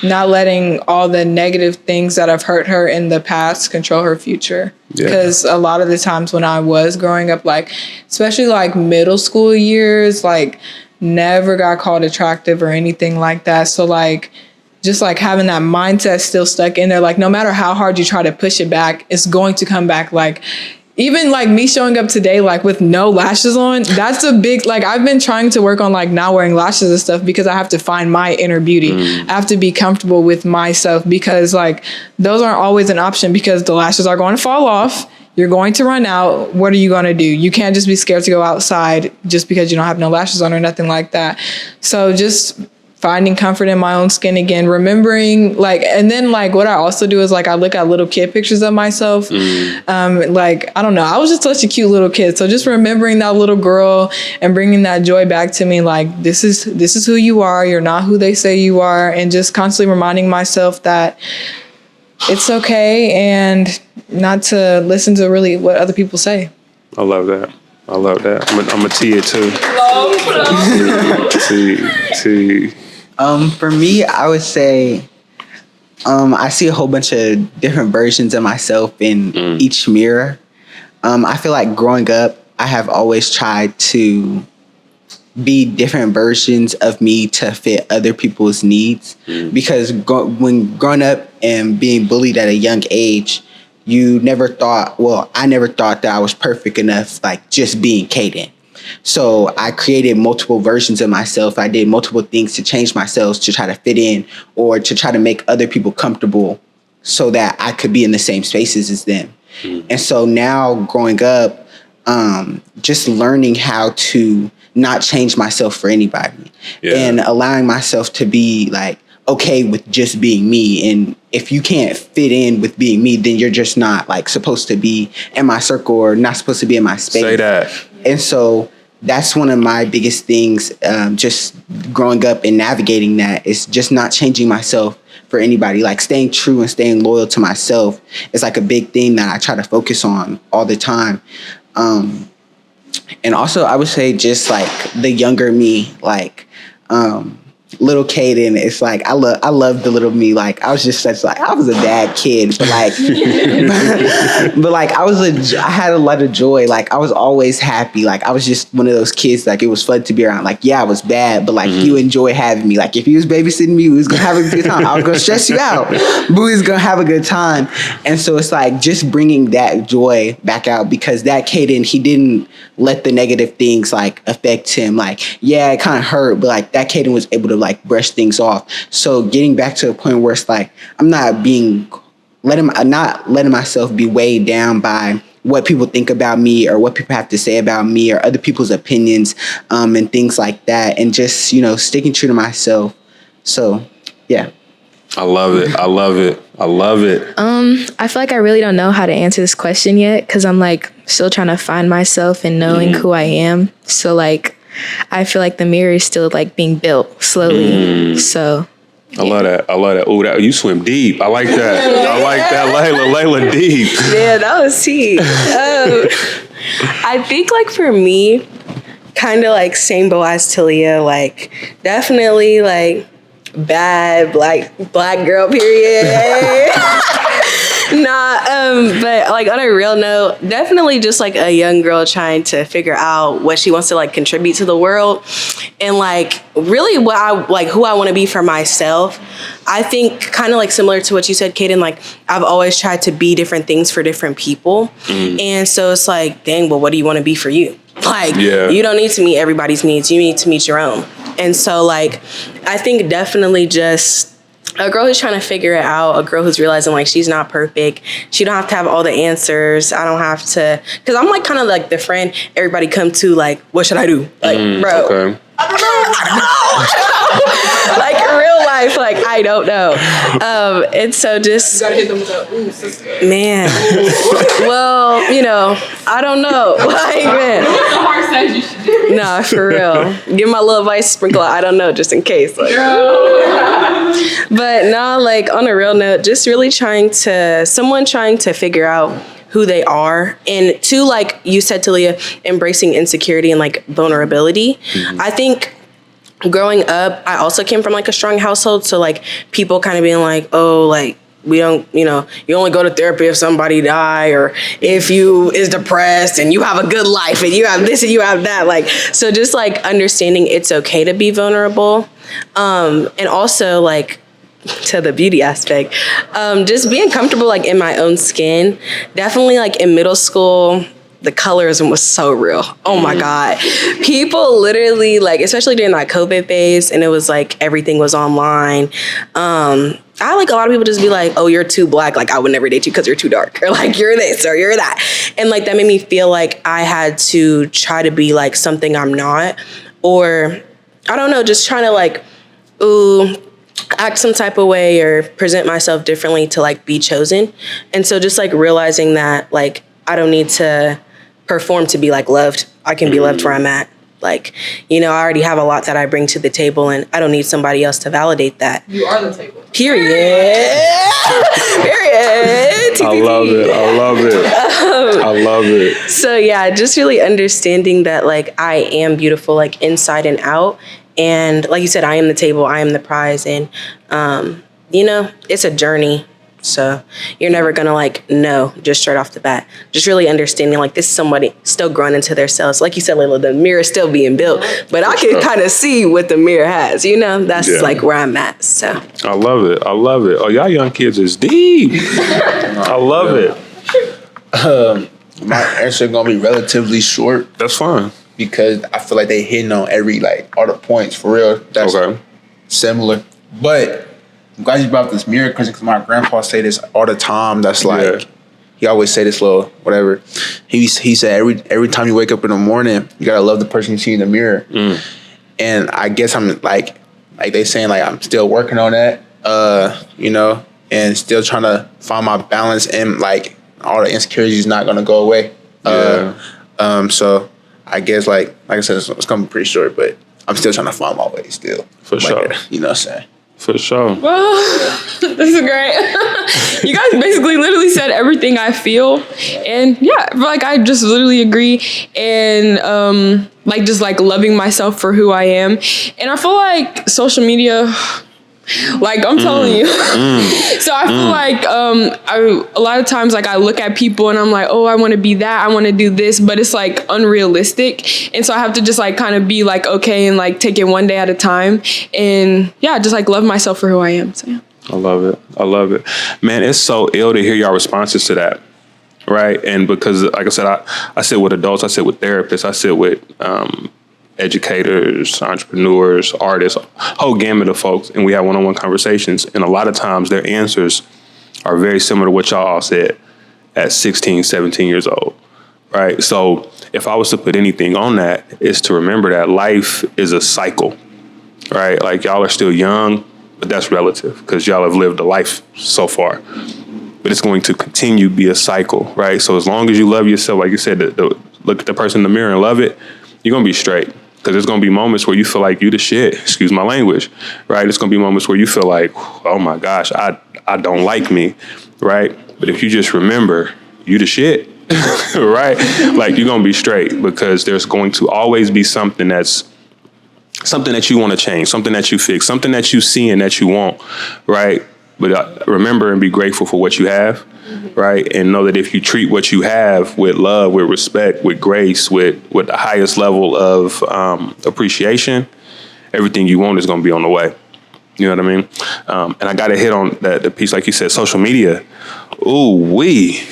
not letting all the negative things that have hurt her in the past control her future. Because a lot of the times when I was growing up, especially middle school years, never got called attractive or anything like that. So just having that mindset still stuck in there, no matter how hard you try to push it back, it's going to come back. even like me showing up today like with no lashes on, that's a big, like I've been trying to work on like not wearing lashes and stuff because I have to find my inner beauty. I have to be comfortable with myself because like those aren't always an option because the lashes are going to fall off. You're going to run out. What are you going to do? You can't just be scared to go outside just because you don't have no lashes on or nothing like that. So just finding comfort in my own skin again, remembering like, and then like what I also do is like I look at little kid pictures of myself. Like, I don't know, I was just such a cute little kid. So just remembering that little girl and bringing that joy back to me, like this is who you are. You're not who they say you are. And just constantly reminding myself that it's okay and not to listen to really what other people say. I love that. I'm a Tia too. T. For me, I would say I see a whole bunch of different versions of myself in each mirror. I feel like growing up, I have always tried to be different versions of me to fit other people's needs. Because when growing up and being bullied at a young age, I never thought that I was perfect enough, like just being Kaden. So I created multiple versions of myself. I did multiple things to change myself to try to fit in or to try to make other people comfortable so that I could be in the same spaces as them. And so now growing up, just learning how to not change myself for anybody and allowing myself to be like okay with just being me. And if you can't fit in with being me, then you're just not like supposed to be in my circle or not supposed to be in my space. Say that. And so that's one of my biggest things, just growing up and navigating that is just not changing myself for anybody, like staying true and staying loyal to myself is like a big thing that I try to focus on all the time. And also I would say just like the younger me, like, little Kaden, it's like I love the little me. Like I was just such like I was a bad kid, but like but like I had a lot of joy. Like I was always happy. Like I was just one of those kids. Like it was fun to be around. Like yeah, I was bad, but like you enjoy having me. Like if you was babysitting me, we was gonna have a good time. I was gonna stress you out, but we was gonna have a good time. And so it's like just bringing that joy back out because that Kaden, he didn't let the negative things like affect him. Like yeah, it kind of hurt, but like that Kaden was able to like brush things off. So getting back to a point where it's like I'm not letting myself be weighed down by what people think about me or what people have to say about me or other people's opinions and things like that, and just sticking true to myself. So yeah. I love it. I feel like I really don't know how to answer this question yet because I'm like still trying to find myself and knowing who I am. So like I feel like the mirror is still like being built slowly. So I love that. Oh, you swim deep. I like that. Layla deep. Yeah, that was tea. I think like for me, kind of like same boat as Talia, like definitely like bad black girl period. But like on a real note, definitely just like a young girl trying to figure out what she wants to like contribute to the world and like really what I like who I want to be for myself. I think kind of like similar to what you said, Kaden, like I've always tried to be different things for different people. And so it's like, dang, well, what do you want to be for you? Like, you don't need to meet everybody's needs. You need to meet your own. And so like, I think definitely just a girl who's trying to figure it out, a girl who's realizing like she's not perfect. She don't have to have all the answers. I don't have to, because I'm like kind of like the friend everybody come to like, what should I do? Like, bro, okay. I don't know. Like in real life, like I don't know. And so just you gotta hit them with a ooh, sister. Man. Well, I don't know. Like man. What the heart says you should do. Nah, for real. Give my little advice sprinkle. I don't know, just in case. Like. But no, like on a real note, just really trying to figure out who they are, and to like you said, Talia, embracing insecurity and like vulnerability. I think growing up, I also came from like a strong household, so like people kind of being like, oh, like we don't, you only go to therapy if somebody die or if you is depressed and you have a good life and you have this and you have that. Like, so just like understanding it's okay to be vulnerable, and also like to the beauty aspect, just being comfortable like in my own skin. Definitely like in middle school, the colorism was so real. Oh my God. People literally like, especially during that COVID phase, and it was like everything was online. I like a lot of people just be like, oh, you're too black. Like I would never date you because you're too dark, or like you're this or you're that. And like that made me feel like I had to try to be like something I'm not, or I don't know, just trying to like, act some type of way or present myself differently to like be chosen. And so just like realizing that like I don't need to perform to be like loved. I can be loved where I'm at. Like, you know, I already have a lot that I bring to the table, and I don't need somebody else to validate that. You are the table. Period. Period. I love it. I love it. I love it. So yeah, just really understanding that like I am beautiful, like inside and out. And like you said, I am the table, I am the prize. And, you know, it's a journey. So you're never going to like know just straight off the bat. Just really understanding like this is somebody still growing into their selves. Like you said, Layla, the mirror is still being built. But I can kind of see what the mirror has. You know, that's like where I'm at. So I love it. I love it. Oh, y'all young kids is deep. I love it. My answer gonna be relatively short. That's fine. Because I feel like they hitting on all the points for real. That's similar. But I'm glad you brought up this mirror because my grandpa say this all the time. That's like he always say this little whatever. He said every time you wake up in the morning, you gotta love the person you see in the mirror. And I guess I'm like they saying like I'm still working on that. You know, and still trying to find my balance, and like all the insecurities is not gonna go away. So I guess like I said, it's gonna be pretty short, but I'm still trying to find my way still. For sure. You know what I'm saying? For sure. Well, this is great. You guys basically literally said everything I feel. And yeah, like I just literally agree. And like just like loving myself for who I am. And I feel like social media, like I'm telling you. So I feel like a lot of times like I look at people and I'm like, oh, I want to be that. I want to do this, but it's like unrealistic. And so I have to just like kind of be like, okay, and like take it one day at a time. And yeah, just like love myself for who I am. So yeah. I love it. I love it. Man, it's so ill to hear y'all responses to that. Right. And because like I said, I sit with adults, I sit with therapists, I sit with educators, entrepreneurs, artists, whole gamut of folks, and we have one-on-one conversations. And a lot of times their answers are very similar to what y'all all said at 16, 17 years old, right? So if I was to put anything on that, it's to remember that life is a cycle, right? Like y'all are still young, but that's relative because y'all have lived a life so far. But it's going to continue to be a cycle, right? So as long as you love yourself, like you said, look at the person in the mirror and love it, you're going to be straight. Because there's going to be moments where you feel like you the shit, excuse my language, right? It's going to be moments where you feel like, oh my gosh, I don't like me, right? But if you just remember, you the shit, right? Like you're going to be straight because there's going to always be something that you want to change, something that you fix, something that you see and that you want, right? But remember and be grateful for what you have, right? And know that if you treat what you have with love, with respect, with grace, with the highest level of appreciation, everything you want is going to be on the way. You know what I mean? And I got to hit on the piece, like you said, social media. Ooh, wee.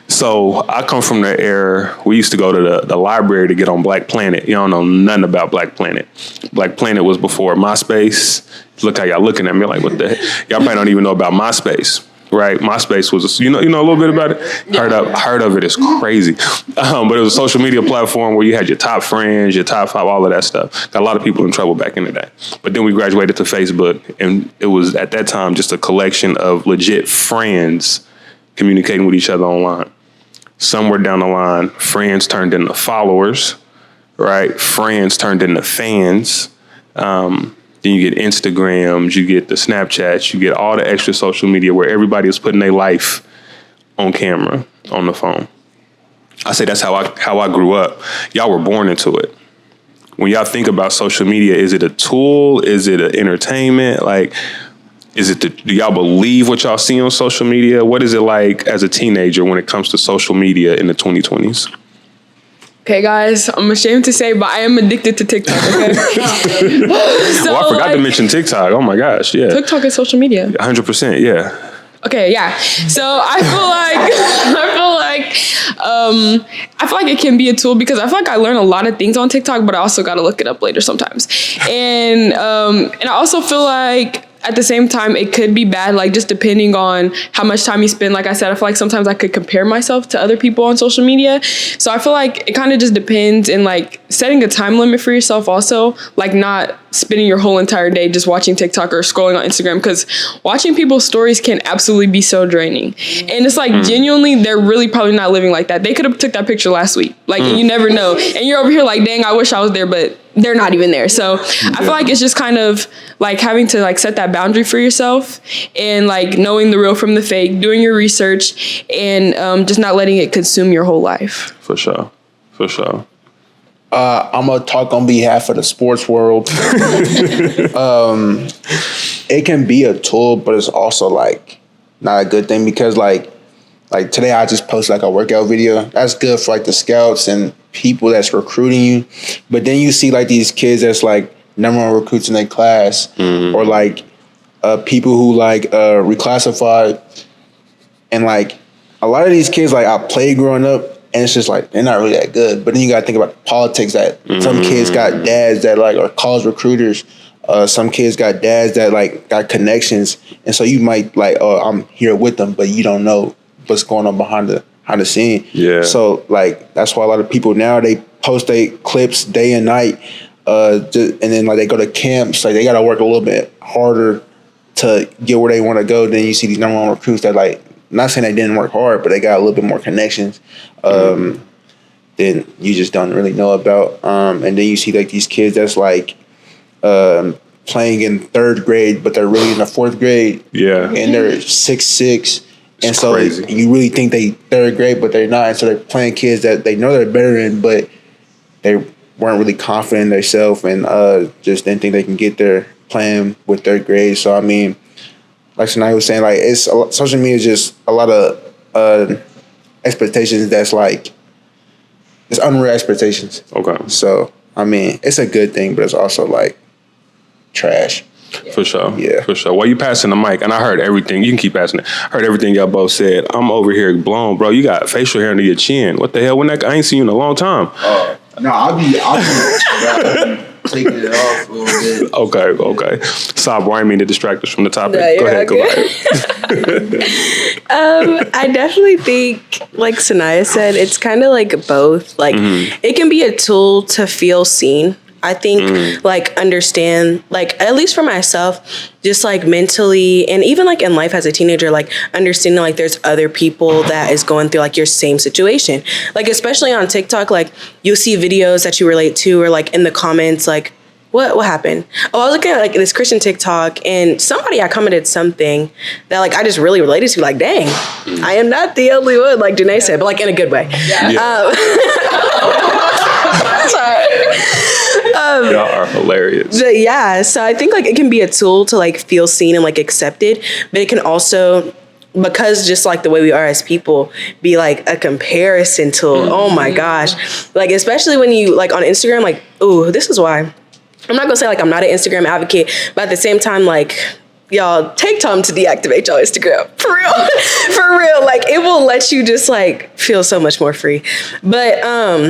So I come from the era, we used to go to the library to get on Black Planet. You don't know nothing about Black Planet. Black Planet was before MySpace. Look how y'all looking at me like, what the heck? Y'all probably don't even know about MySpace, right? MySpace was, you know a little bit about it? Yeah. Heard of it. It's crazy. But it was a social media platform where you had your top friends, your top 5, all of that stuff. Got a lot of people in trouble back in the day. But then we graduated to Facebook, and it was at that time just a collection of legit friends communicating with each other online. Somewhere down the line, friends turned into followers, right? Friends turned into fans. Then you get Instagrams, you get the Snapchats, you get all the extra social media where everybody is putting their life on camera, on the phone. I say that's how I grew up. Y'all were born into it. When y'all think about social media, is it a tool? Is it an entertainment? Like, do y'all believe what y'all see on social media? What is it like as a teenager when it comes to social media in the 2020s? Okay, guys, I'm ashamed to say, but I am addicted to TikTok, okay? I forgot to mention TikTok. Oh my gosh, yeah. TikTok is social media. 100%, yeah. Okay, yeah. So I feel like it can be a tool because I feel like I learn a lot of things on TikTok, but I also got to look it up later sometimes. And I also feel like at the same time, it could be bad, like just depending on how much time you spend. Like I said, I feel like sometimes I could compare myself to other people on social media. So I feel like it kind of just depends, and like setting a time limit for yourself also, like not spending your whole entire day just watching TikTok or scrolling on Instagram, because watching people's stories can absolutely be so draining. And it's like genuinely, they're really probably not living like that. They could have took that picture last week. Like, and you never know. And you're over here like, dang, I wish I was there, but they're not even there. So I feel like it's just kind of like having to like set that boundary for yourself and like knowing the real from the fake, doing your research, and just not letting it consume your whole life. For sure. For sure. I'm gonna talk on behalf of the sports world. It can be a tool, but it's also like not a good thing, because like today I just posted like a workout video. That's good for like the scouts and people that's recruiting you. But then you see like these kids that's like number one recruits in their class, or like people who like reclassified, and like a lot of these kids like I played growing up. And it's just like, they're not really that good. But then you got to think about the politics that some kids got dads that like are college recruiters. Some kids got dads that like got connections. And so you might like, oh, I'm here with them, but you don't know what's going on behind the scene. Yeah. So like, that's why a lot of people now, they post their clips day and night. And then like they go to camps, like they got to work a little bit harder to get where they want to go. Then you see these number one recruits that like, not saying they didn't work hard, but they got a little bit more connections than you just don't really know about. And then you see like these kids that's like playing in third grade, but they're really in the fourth grade. Yeah. And they're 6'6". And so crazy. You really think they third grade, but they're not. And so they're playing kids that they know they're better than, but they weren't really confident in themselves, and just didn't think they can get there playing with third grade. So, I mean, like Shania was saying, like social media is just a lot of expectations that's like, it's unreal expectations. Okay. So, I mean, it's a good thing, but it's also like trash. For sure. Yeah. For sure. While you passing the mic, and I heard everything, you can keep passing it. I heard everything y'all both said. I'm over here blown, bro. You got facial hair under your chin. What the hell? I ain't seen you in a long time. No, I'll be taking it off a little bit. Okay. Stop worrying me to distract us from the topic. Go ahead. I definitely think, like Sanaya said, it's kind of like both. Like, it can be a tool to feel seen. I think, like, understand, like, at least for myself, just, like, mentally, and even, like, in life as a teenager, like, understanding, like, there's other people that is going through, like, your same situation. Like, especially on TikTok, like, you'll see videos that you relate to, or, like, in the comments, like, what happened? Oh, I was looking at, like, this Christian TikTok, and somebody had commented something that, like, I just really related to, like, dang, I am not the only one, like Janae said, but, like, in a good way. Sorry. Y'all are hilarious. Yeah, so I think like it can be a tool to like feel seen and like accepted, but it can also, because just like the way we are as people, be like a comparison tool. Oh my gosh. Like, especially when you like on Instagram, like, ooh, this is why. I'm not gonna say like I'm not an Instagram advocate, but at the same time, like, y'all take time to deactivate y'all Instagram. For real. For real. Like, it will let you just like feel so much more free. But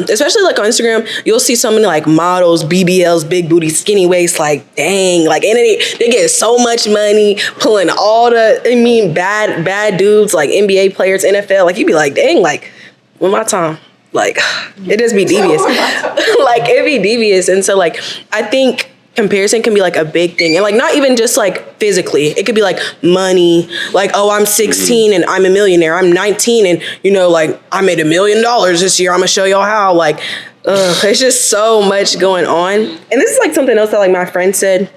especially like on Instagram, you'll see so many like models, BBLs, big booty, skinny waist, like dang, like, and they get so much money pulling all the, bad dudes, like NBA players, NFL. Like, you'd be like, dang, like, when my time? Like, it just be devious. Like, it be devious. And so like, I think comparison can be like a big thing, and like not even just like physically. It could be like money, like, oh, I'm 16 and I'm a millionaire. I'm 19 and you know, like, I made $1 million this year. I'm gonna show y'all how. Like, it's just so much going on. And this is like something else that like my friend said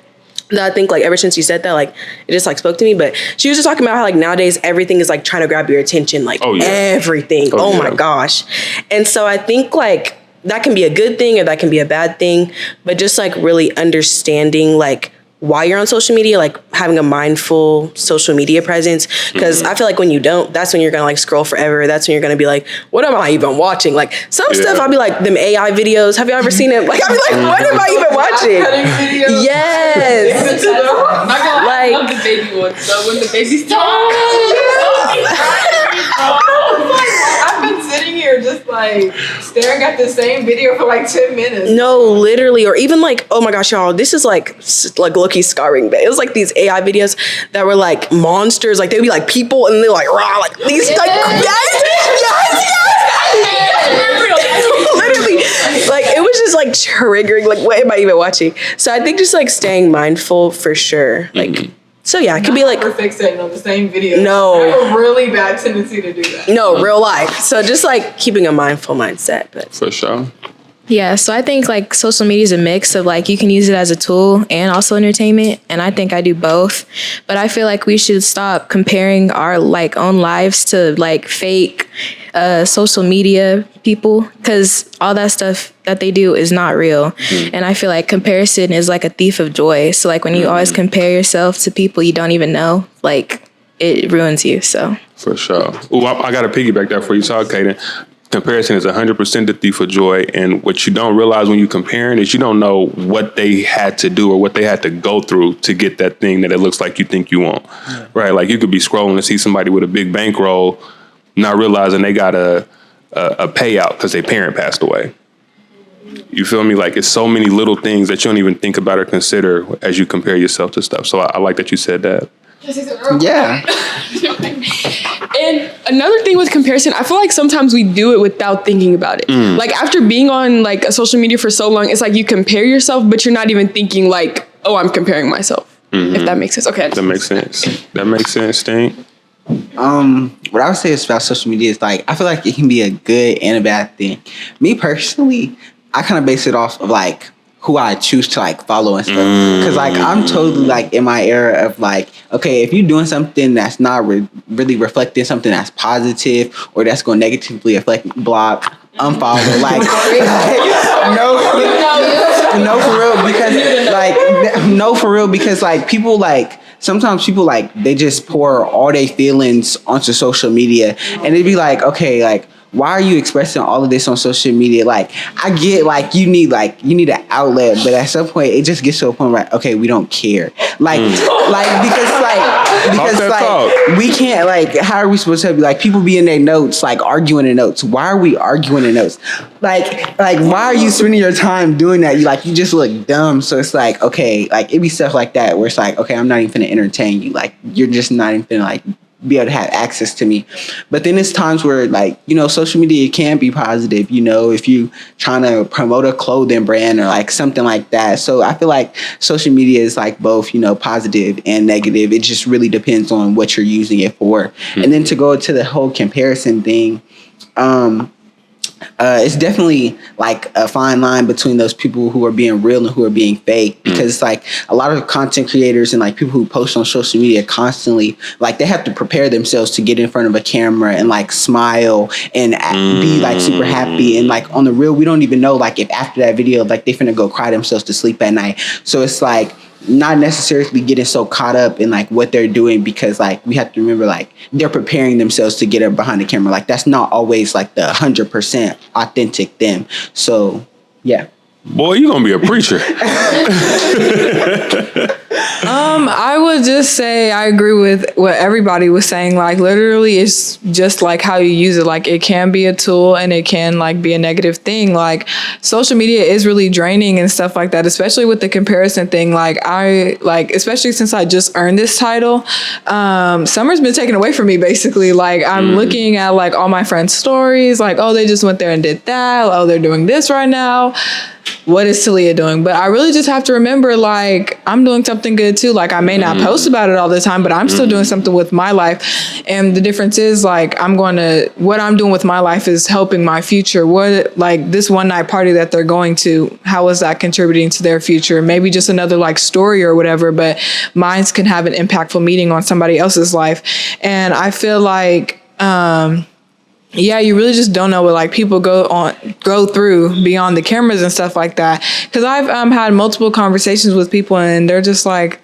that I think like ever since you said that, like, it just like spoke to me. But she was just talking about how like nowadays everything is like trying to grab your attention, like everything. Oh my gosh. And so I think like that can be a good thing or that can be a bad thing, but just like really understanding like while you're on social media, like having a mindful social media presence. Because I feel like when you don't, that's when you're gonna like scroll forever. That's when you're gonna be like, what am I even watching? Like some stuff I'll be like, them AI videos. Have you ever seen it? Like I'll be like, what am I even watching? Yes. I love the baby ones. So when the baby's talking. I've been sitting here just like staring at the same video for like 10 minutes. No, literally, or even like, oh my gosh, y'all, this is like low-key scarring, but it was like these AI videos that were like monsters, like they'd be like people and they're like raw, like these like yes. Literally, like it was just like triggering, like what am I even watching? So I think just like staying mindful for sure. Like so yeah, it could be like we're fixating on the same video. No. I have a really bad tendency to do that. No, real life. So just like keeping a mindful mindset. But For sure. Yeah, so I think like social media is a mix of like you can use it as a tool and also entertainment, and I think I do both. But I feel like we should stop comparing our like own lives to like fake social media people, because all that stuff that they do is not real. And I feel like comparison is like a thief of joy. So like when you always compare yourself to people you don't even know, like it ruins you. So For sure. Ooh, I got to piggyback that for you, so Kaden. Comparison is 100% the thief of joy, and what you don't realize when you're comparing is you don't know what they had to do or what they had to go through to get that thing that it looks like you think you want, right? Like you could be scrolling and see somebody with a big bankroll, not realizing they got a payout because their parent passed away. You feel me? Like it's so many little things that you don't even think about or consider as you compare yourself to stuff. So I like that you said that. Yeah. And another thing with comparison, I feel like sometimes we do it without thinking about it. Like after being on like a social media for so long, it's like you compare yourself, but you're not even thinking like, oh, I'm comparing myself. If that makes sense. Okay. That makes sense. That makes sense, Stink. What I would say is about social media is like I feel like it can be a good and a bad thing. Me personally, I kind of base it off of like who I choose to like follow and stuff. Cause like I'm totally like in my era of like, okay, if you're doing something that's not really reflecting something that's positive or that's going to negatively affect, block, unfollow, like no for real, because like people like sometimes people like they just pour all their feelings onto social media and it'd be like, okay, like why are you expressing all of this on social media? Like, I get like you need an outlet, but at some point it just gets to a point where okay, we don't care. Because we can't like how are we supposed to be like people be in their notes like arguing in notes? Why are we arguing in notes? Like why are you spending your time doing that? You just look dumb. So it's like okay, like it be stuff like that where it's like okay, I'm not even gonna entertain you. Like you're just not even gonna like be able to have access to me. But then it's times where like, social media can be positive, if you trying to promote a clothing brand or like something like that. So I feel like social media is like both, positive and negative. It just really depends on what you're using it for. And then to go to the whole comparison thing, it's definitely like a fine line between those people who are being real and who are being fake, because it's like a lot of content creators and like people who post on social media constantly, like they have to prepare themselves to get in front of a camera and like smile and be like super happy. And like on the real, we don't even know like if after that video, like they finna go cry themselves to sleep at night. So it's like not necessarily getting so caught up in like what they're doing, because like we have to remember like they're preparing themselves to get up behind the camera. Like that's not always like the 100% authentic them. So yeah. Boy, you gonna be a preacher. I would just say I agree with what everybody was saying. Like literally it's just like how you use it. Like it can be a tool and it can like be a negative thing. Like social media is really draining and stuff like that, especially with the comparison thing. Like especially since I just earned this title, summer's been taken away from me basically. Like I'm looking at like all my friends' stories, like, oh, they just went there and did that. Oh, they're doing this right now. What is Talia doing? But I really just have to remember, like, I'm doing something good too. Like, I may not post about it all the time, but I'm still doing something with my life. And the difference is, like, what I'm doing with my life is helping my future. What, like, this one night party that they're going to, how is that contributing to their future? Maybe just another, like, story or whatever, but mine can have an impactful meaning on somebody else's life. And I feel like, yeah, you really just don't know what like people go through beyond the cameras and stuff like that. Because I've had multiple conversations with people and they're just like,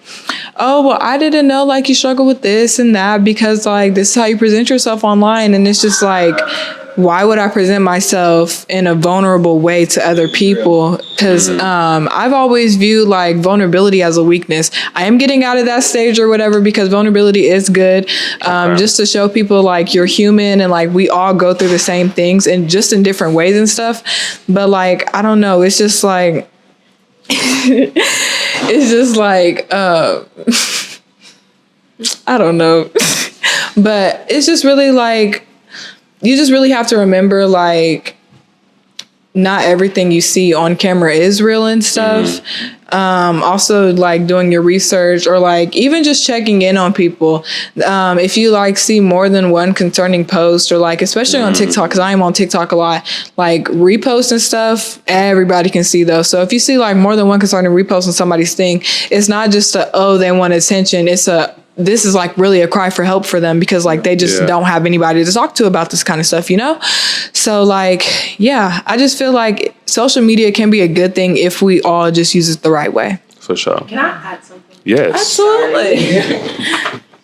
oh, well, I didn't know like you struggle with this and that because like this is how you present yourself online. And it's just like, why would I present myself in a vulnerable way to other people? Because I've always viewed like vulnerability as a weakness. I am getting out of that stage or whatever because vulnerability is good, just to show people like you're human and like we all go through the same things and just in different ways and stuff. But like, I don't know. It's just like, it's just like, I don't know. But it's just really like, you just really have to remember, like, not everything you see on camera is real and stuff. Also, like, doing your research or, like, even just checking in on people. If you, like, see more than one concerning post or, like, especially on TikTok, because I am on TikTok a lot, like, reposts and stuff, everybody can see those. So if you see, like, more than one concerning repost on somebody's thing, it's not just they want attention. This is like really a cry for help for them because like they just don't have anybody to talk to about this kind of stuff, you know? So like, yeah, I just feel like social media can be a good thing if we all just use it the right way. For sure. Can I add something? Yes. Absolutely.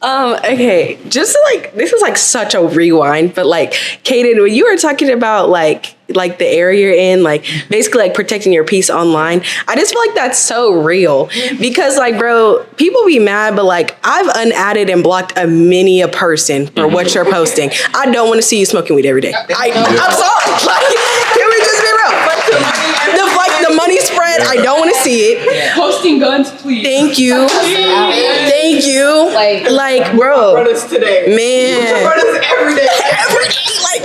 Okay, just like this is like such a rewind, but like Kaden, when you were talking about like the area you're in, like basically like protecting your peace online, I just feel like that's so real because like, bro, people be mad, but like I've unadded and blocked a person for what you're posting. I don't want to see you smoking weed every day. I'm sorry. Like, can we just be real? The money spread, I don't want to see it. Posting guns, please. Thank you. Thank you. Like, bro. Man. Every day. Like,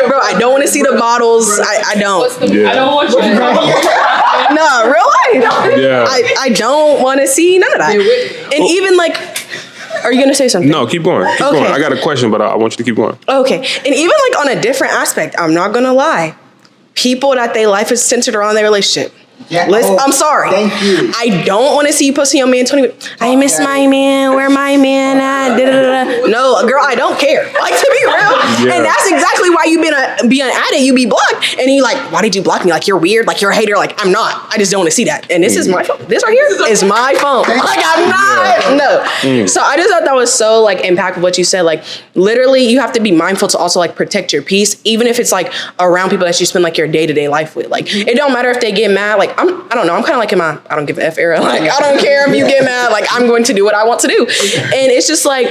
bro, I don't want to see the bottles. I don't. I don't want you to No, real life. Yeah. I don't want to see none of that. And even like, are you going to say something? No, keep going. Keep going. I got a question, but I want you to keep going. Okay. And even like on a different aspect, I'm not going to lie. People that their life is centered around their relationship. Yeah. I'm sorry. Thank you. I don't want to see you posting your man 20. I miss my man. Where my man at? Da-da-da-da. No, girl, I don't care. Like, to be real. Yeah. And that's exactly why you being at it. You be blocked. And you like, why did you block me? Like, you're weird. Like, you're a hater. Like, I'm not. I just don't want to see that. And this is my phone. This right here is my phone. Like, I'm not. No. So I just thought that was so like impactful what you said. Like, literally, you have to be mindful to also like protect your peace, even if it's like around people that you spend like your day-to-day life with. Like, it don't matter if they get mad. Like, I don't know. I'm kind of like in my I don't give a F era. Like, I don't care if you get mad. Like, I'm going to do what I want to do. And it's just like,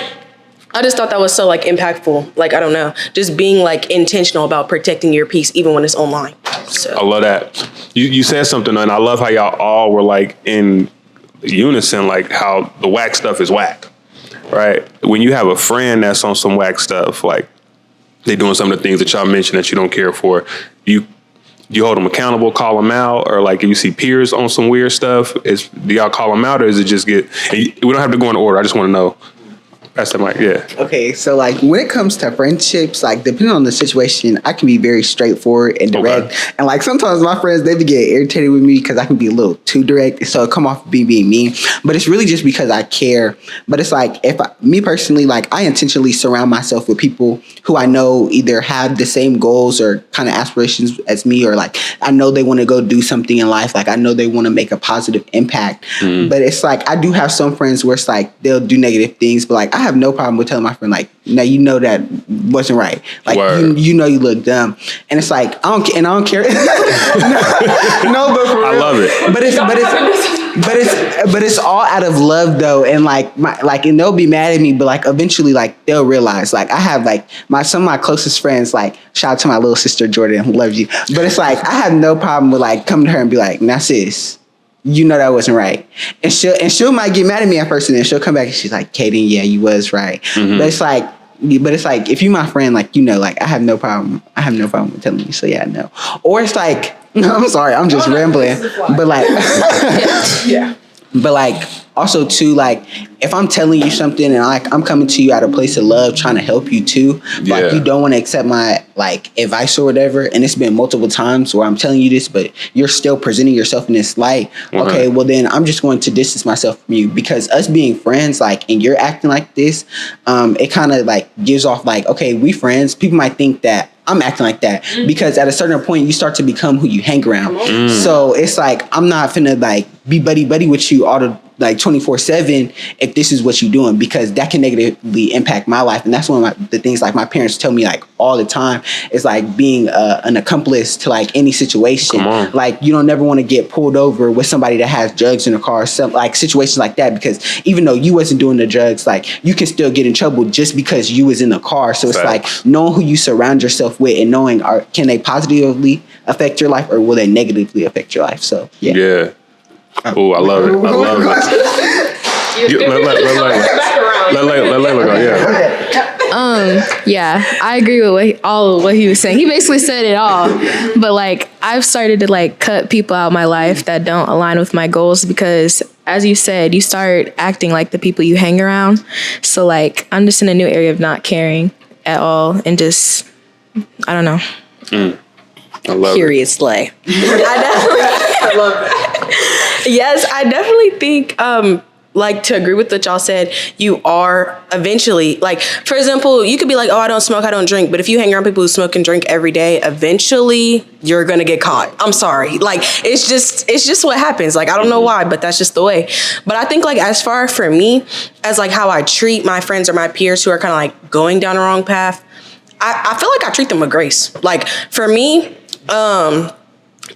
I just thought that was so like impactful. Like, I don't know, just being like intentional about protecting your peace even when it's online. So I love that. You said something, and I love how y'all all were like in unison, like how the whack stuff is whack, right? When you have a friend that's on some whack stuff, like they doing some of the things that y'all mentioned that you don't care for, you hold them accountable, call them out, or like if you see peers on some weird stuff, do y'all call them out, or is it just we don't have to go in order. I just want to know. Pass the mic, yeah. Okay, so like when it comes to friendships, like depending on the situation, I can be very straightforward and direct. Okay. And like sometimes my friends, they get irritated with me because I can be a little too direct. So it come off being mean. But it's really just because I care. But it's like me personally, like I intentionally surround myself with people who I know either have the same goals or kind of aspirations as me, or like I know they want to go do something in life. Like I know they want to make a positive impact. But it's like I do have some friends where it's like they'll do negative things, but like I have no problem with telling my friend, like, no, you know that wasn't right. Like, you know you look dumb. And it's like, I don't care. no, but for real. I love it. But it's all out of love though. And like, and they'll be mad at me, but like eventually, like they'll realize, like I have like some of my closest friends, like shout out to my little sister, Jordan, who loves you. But it's like, I have no problem with like coming to her and be like, nah, sis, you know that wasn't right. And she'll might get mad at me at first, and then she'll come back and she's like, Kaden, yeah, you was right. But it's like if you my friend, like, you know, like I have no problem with telling you. So yeah, no. Or it's like, I'm sorry, I'm just rambling. But like yeah. But like also too, like if I'm telling you something and like I'm coming to you out of a place of love, trying to help you too, like you don't want to accept my like advice or whatever, and it's been multiple times where I'm telling you this, but you're still presenting yourself in this light. Okay, well then I'm just going to distance myself from you, because us being friends, like, and you're acting like this, it kind of like gives off like, okay, we friends. People might think that I'm acting like that. Because at a certain point, you start to become who you hang around. So it's like, I'm not finna like be buddy with you all the like 24/7 if this is what you're doing, because that can negatively impact my life. And that's one of the things like my parents tell me like all the time is like being an accomplice to like any situation. Like you don't never want to get pulled over with somebody that has drugs in the car, some like situations like that, because even though you wasn't doing the drugs, like you can still get in trouble just because you was in the car. So it's like knowing who you surround yourself with and knowing can they positively affect your life or will they negatively affect your life. So yeah. Oh, I love it. I love it. Let Layla go. Yeah. Yeah, I agree with all of what he was saying. He basically said it all. But like, I've started to like cut people out of my life that don't align with my goals because, as you said, you start acting like the people you hang around. So like, I'm just in a new area of not caring at all and just, I don't know. I love Period, slay. I love that. Yes, I definitely think, like, to agree with what y'all said, you are eventually, like, for example, you could be like, oh, I don't smoke, I don't drink. But if you hang around people who smoke and drink every day, eventually you're going to get caught. I'm sorry. Like, it's just what happens. Like, I don't know why, but that's just the way. But I think, like, as far for me, as, like, how I treat my friends or my peers who are kind of, like, going down the wrong path, I feel like I treat them with grace. Like, for me, I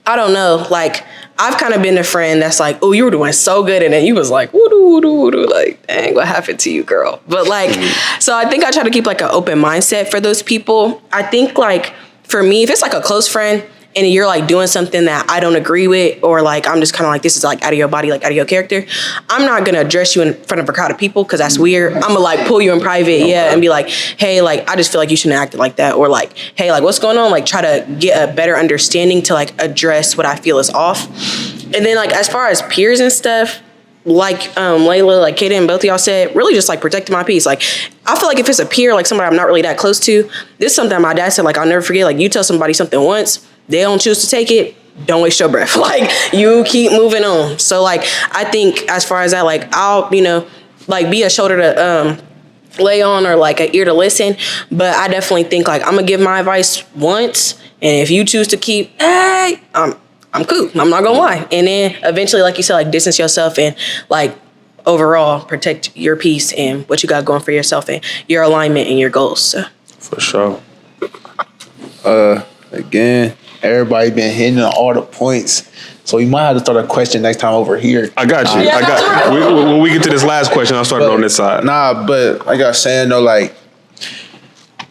don't know, like, I've kind of been a friend that's like, oh, you were doing so good. And then you was like, woo-doo, like, dang, what happened to you, girl? But like, so I think I try to keep like an open mindset for those people. I think like, for me, if it's like a close friend and you're like doing something that I don't agree with, or like, I'm just kind of like, this is like out of your body, like out of your character, I'm not going to address you in front of a crowd of people because that's weird. I'm going to like pull you in private, and be like, hey, like, I just feel like you shouldn't act like that. Or like, hey, like, what's going on? Like, try to get a better understanding to like address what I feel is off. And then like, as far as peers and stuff, like Layla, like Kaden, and both of y'all said, really just like protecting my peace. Like, I feel like if it's a peer, like somebody I'm not really that close to, this is something my dad said, like, I'll never forget. Like, you tell somebody something once, they don't choose to take it, don't waste your breath. Like, you keep moving on. So like, I think as far as that, like, I'll, like be a shoulder to lay on or like an ear to listen. But I definitely think like, I'm gonna give my advice once, and if you choose to keep, hey, I'm cool. I'm not gonna lie. And then eventually, like you said, like distance yourself and like overall protect your peace and what you got going for yourself and your alignment and your goals. So. For sure. Again, everybody been hitting on all the points. So we might have to start a question next time over here. I got you. When we get to this last question, I'll start it on this side. Nah, but like I was saying though, like,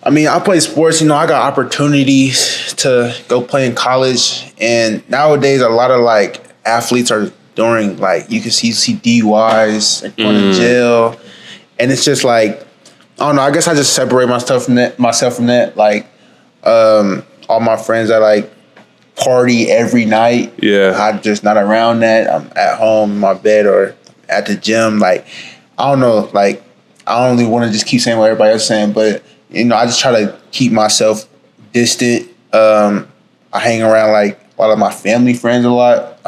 I mean, I play sports, I got opportunities to go play in college. And nowadays, a lot of like athletes are doing like, you can see DUIs, like going to jail. And it's just like, I don't know, I guess I just separate myself from that. Like, all my friends that like party every night. Yeah. I'm just not around that. I'm at home in my bed or at the gym. Like, I don't know, like, I don't really want to just keep saying what everybody else is saying, but I just try to keep myself distant. I hang around like a lot of my family friends a lot.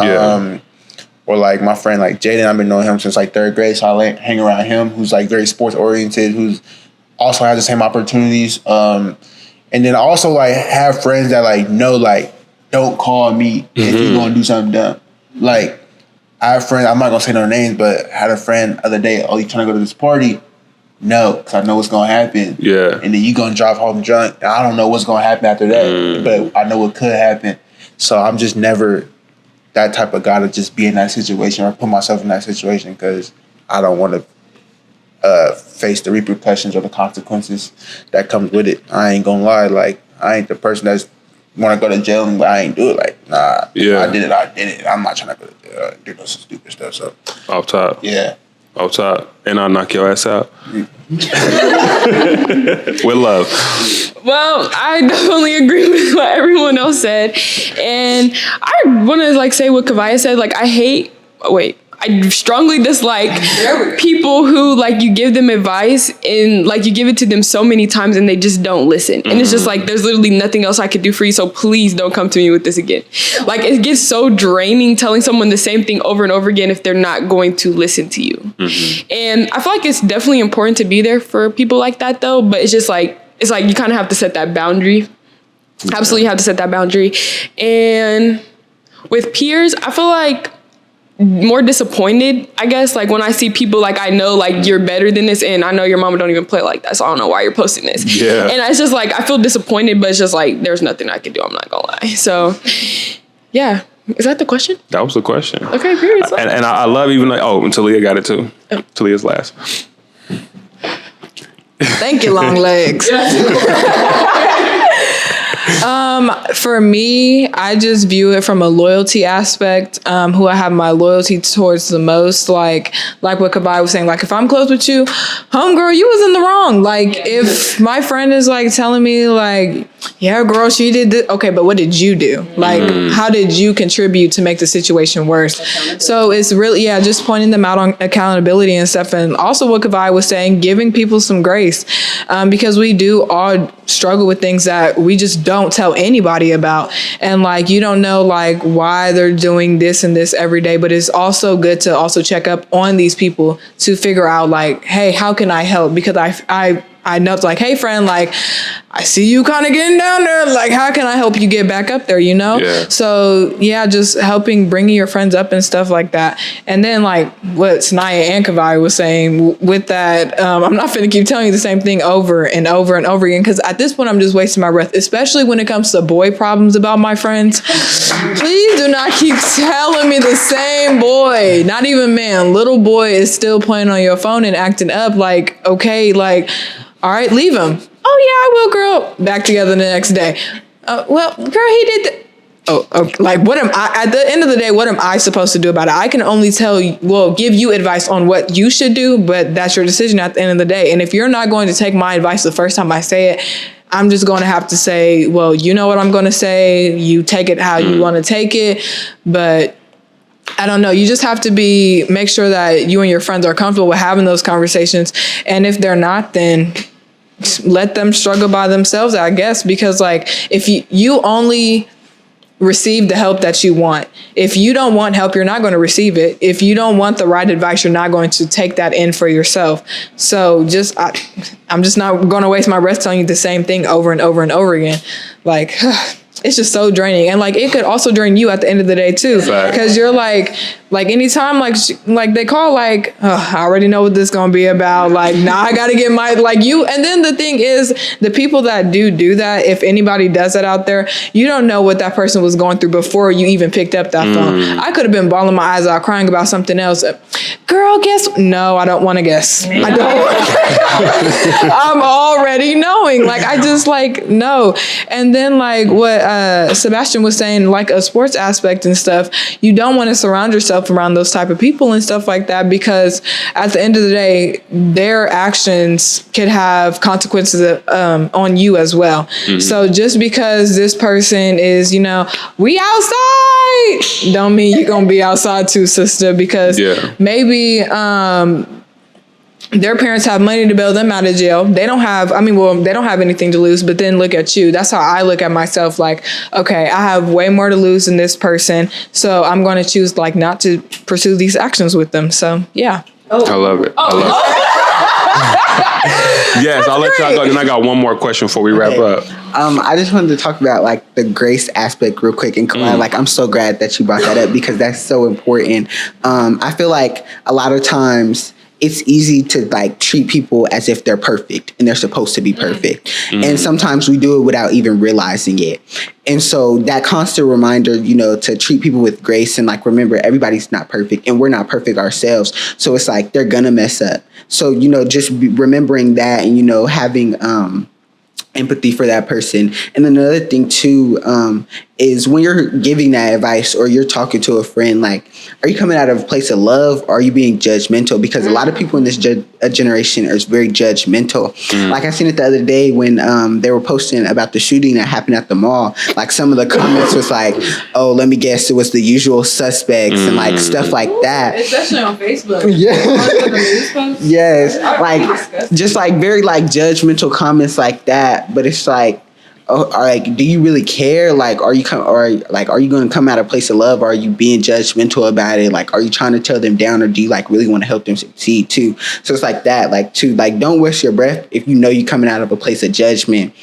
Or like my friend like Jaden, I've been knowing him since like third grade, so I hang around him, who's like very sports oriented, who's also has the same opportunities. And then I also like have friends that like know like, don't call me if you're gonna do something dumb. Like, I have friends, I'm not gonna say no names, but I had a friend the other day, oh, you trying to go to this party? No, because I know what's going to happen. Yeah. And then you going to drive home drunk. And I don't know what's going to happen after that. But I know what could happen. So I'm just never that type of guy to just be in that situation or put myself in that situation because I don't want to face the repercussions or the consequences that comes with it. I ain't going to lie. Like, I ain't the person that's want to go to jail, but I ain't do it. Like, nah, I did it. I'm not trying to go to jail. Do no stupid stuff. So off top. Yeah. Off top. And I'll knock your ass out. With love. Well, I definitely agree with what everyone else said. And I want to like say what Kavaya said. Like, I strongly dislike people who like you give them advice and like you give it to them so many times and they just don't listen. And it's just like, there's literally nothing else I could do for you. So please don't come to me with this again. Like, it gets so draining telling someone the same thing over and over again if they're not going to listen to you. And I feel like it's definitely important to be there for people like that though. But it's just like, you kind of have to set that boundary. Absolutely have to set that boundary. And with peers, I feel like more disappointed, I guess, like when I see people like I know like you're better than this, and I know your mama don't even play like that, so I don't know why you're posting this. Yeah. And it's just like I feel disappointed, but it's just like there's nothing I can do, I'm not gonna lie. So yeah. Is that the question? That was the question. Okay, period. And I love even like, Talia got it too. Talia's last. Thank you, long legs. For me, I just view it from a loyalty aspect. Who I have my loyalty towards the most, like what Kabai was saying. Like if I'm close with you, homegirl, you was in the wrong. Like if my friend is like telling me like, yeah, girl, she did this. Okay, but what did you do? Like, how did you contribute to make the situation worse? So it's really, just pointing them out on accountability and stuff. And also what Kabai was saying, giving people some grace, because we do all struggle with things that we just don't tell anybody about. And like, you don't know like why they're doing this and this every day, but it's also good to also check up on these people to figure out like, hey, how can I help? Because I know it's like, hey friend, like I see you kind of getting down there. Like, how can I help you get back up there? You know? Yeah. So yeah, just helping, bringing your friends up and stuff like that. And then like what Sanaya and Kavai was saying with that, I'm not finna keep telling you the same thing over and over and over again. Cause at this point I'm just wasting my breath, especially when it comes to boy problems about my friends. Please do not keep telling me the same boy, not even man, little boy is still playing on your phone and acting up. Like, okay, like, all right, leave him. Oh yeah, I will, girl. Back together the next day. Well, girl, he did that. Oh, like what am I, at the end of the day, what am I supposed to do about it? I can only give you advice on what you should do, but that's your decision at the end of the day. And if you're not going to take my advice the first time I say it, I'm just going to have to say, well, you know what I'm going to say. You take it how you want to take it. But I don't know. You just have to make sure that you and your friends are comfortable with having those conversations. And if they're not, then let them struggle by themselves, I guess, because like if you only receive the help that you want. If you don't want help, you're not going to receive it. If you don't want the right advice, you're not going to take that in for yourself. So I'm just not going to waste my breath telling you the same thing over and over and over again. Like, it's just so draining. And like, it could also drain you at the end of the day too. Because you're like anytime like they call like, I already know what this is going to be about. Like, now I got to get my, like you. And then the thing is, the people that do that, if anybody does that out there, you don't know what that person was going through before you even picked up that phone. I could have been bawling my eyes out crying about something else. Girl, guess? No, I don't want to guess. I don't. I'm already knowing. Like, I just like, no. And then like what Sebastian was saying, like a sports aspect and stuff, you don't want to surround yourself around those type of people and stuff like that, because at the end of the day, their actions could have consequences on you as well. So just because this person is, we outside, don't mean you're gonna be outside too, sister, because maybe their parents have money to bail them out of jail. They don't have anything to lose, but then look at you. That's how I look at myself. Like, okay, I have way more to lose than this person, so I'm going to choose like not to pursue these actions with them. So yeah. I love it. Yes, I'll let y'all go. And I got one more question before we wrap up. I just wanted to talk about like the grace aspect real quick. And Kalani, like, I'm so glad that you brought that up because that's so important. I feel like a lot of times it's easy to like treat people as if they're perfect and they're supposed to be perfect. And sometimes we do it without even realizing it. And so that constant reminder, to treat people with grace and like, remember, everybody's not perfect and we're not perfect ourselves. So it's like, they're gonna mess up. So, just remembering that and, having, empathy for that person. And then another thing too, is when you're giving that advice or you're talking to a friend, like, are you coming out of a place of love or are you being judgmental? Because a lot of people in this generation are very judgmental. Like I seen it the other day when they were posting about the shooting that happened at the mall. Like some of the comments was like, oh, let me guess, it was the usual suspects and like stuff like that. Especially on Facebook. Yeah. Yes. Like just like very like judgmental comments like that. But it's like, oh, like, do you really care? Like, are you going to come out of a place of love? Or are you being judgmental about it? Like, are you trying to tear them down, or do you like really want to help them succeed too? So it's like that, like, don't waste your breath if you're coming out of a place of judgment.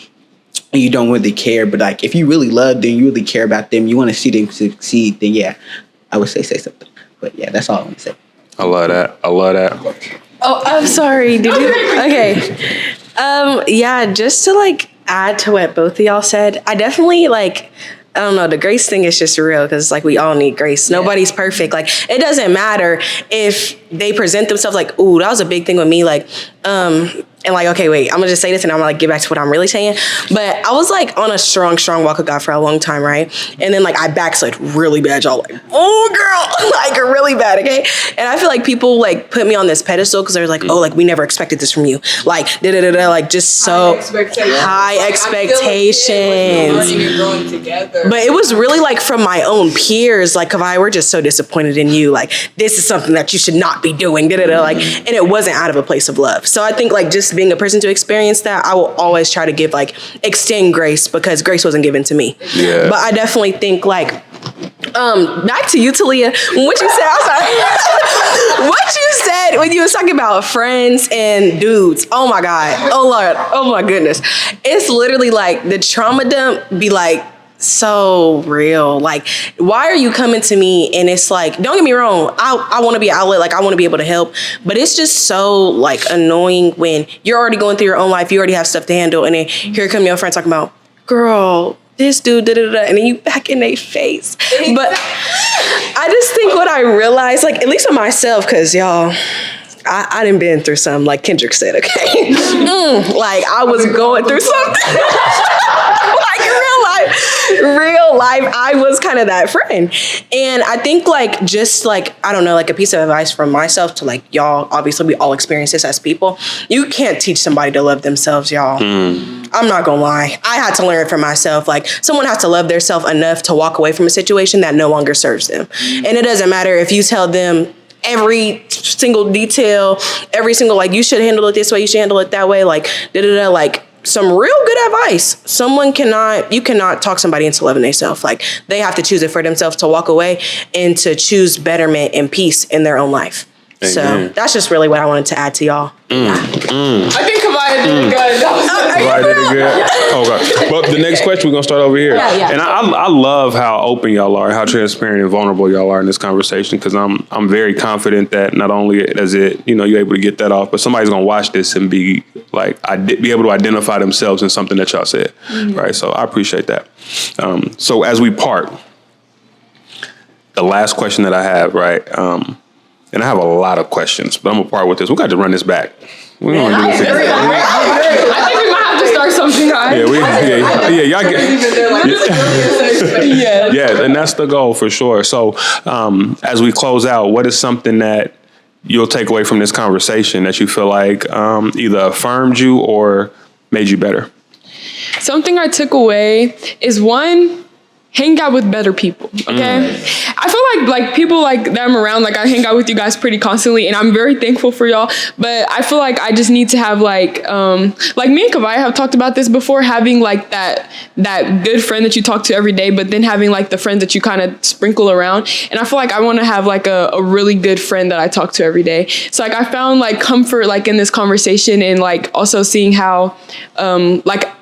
and you don't really care. But like, if you really love them, you really care about them, you want to see them succeed, then yeah, I would say something. But yeah, that's all I want to say. I love that. Oh, I'm sorry. Did you? Okay. Yeah, just to like add to what both of y'all said, I definitely like, I don't know, the grace thing is just real because like we all need grace. Nobody's perfect. Like it doesn't matter if they present themselves like, ooh, that was a big thing with me. Like, and like, okay, wait, I'm gonna just say this and I'm gonna like get back to what I'm really saying. But I was like on a strong walk with God for a long time, right? And then like I backslid really bad, y'all. Like, oh girl, like really bad, okay? And I feel like people like put me on this pedestal because they're like, oh, like we never expected this from you. Like like just so high expectations. But it was really like from my own peers, like, Kavai, we're just so disappointed in you. Like, this is something that you should not be doing. Like, and it wasn't out of a place of love. So I think like just being a person to experience that, I will always try to give like extend grace because grace wasn't given to me. Yeah. But I definitely think like back to you, Talia. What you said, I'm sorry. What you said when you was talking about friends and dudes. Oh my God. Oh Lord. Oh my goodness. It's literally like the trauma dump be like so real. Like, why are you coming to me? And it's like, don't get me wrong, I want to be an outlet, like I want to be able to help, but it's just so like annoying when you're already going through your own life, you already have stuff to handle, and then here come your friend talking about, girl, this dude, and then you back in their face. But I just think what I realized, like at least of myself, because y'all, I done been through something, like Kendrick said, okay? Like I was going through something. Like real life, I was kind of that friend. And I think like, just like, I don't know, like a piece of advice from myself to like y'all, obviously we all experience this as people. You can't teach somebody to love themselves, y'all. I'm not gonna lie. I had to learn it for myself. Like someone has to love themselves enough to walk away from a situation that no longer serves them. And it doesn't matter if you tell them every single detail, every single, like, you should handle it this way, you should handle it that way, like, like, some real good advice. You cannot talk somebody into loving themselves. Like, they have to choose it for themselves to walk away and to choose betterment and peace in their own life. Amen. So that's just really what I wanted to add to y'all. I think Kavaya did it good. Kavaya did it good. Oh God. Well, the next question, we're gonna start over here. Yeah. And I love how open y'all are, how transparent and vulnerable y'all are in this conversation, because I'm very confident that not only is it, you're able to get that off, but somebody's gonna watch this and be like, be able to identify themselves in something that y'all said, right? So I appreciate that. So as we part, the last question that I have, right? And I have a lot of questions, but I'm gonna part with this. We got to run this back. We're gonna do this again. I think we might have to start something high. Y'all get. Yeah, and that's the goal for sure. So, as we close out, what is something that you'll take away from this conversation that you feel like either affirmed you or made you better? Something I took away is, one, hang out with better people, okay? I feel like people like that I'm around, like I hang out with you guys pretty constantly, and I'm very thankful for y'all, but I feel like I just need to have like me and Kavaya have talked about this before, having like that good friend that you talk to every day, but then having like the friends that you kind of sprinkle around, and I feel like I want to have like a really good friend that I talk to every day. So like I found like comfort like in this conversation, and like also seeing how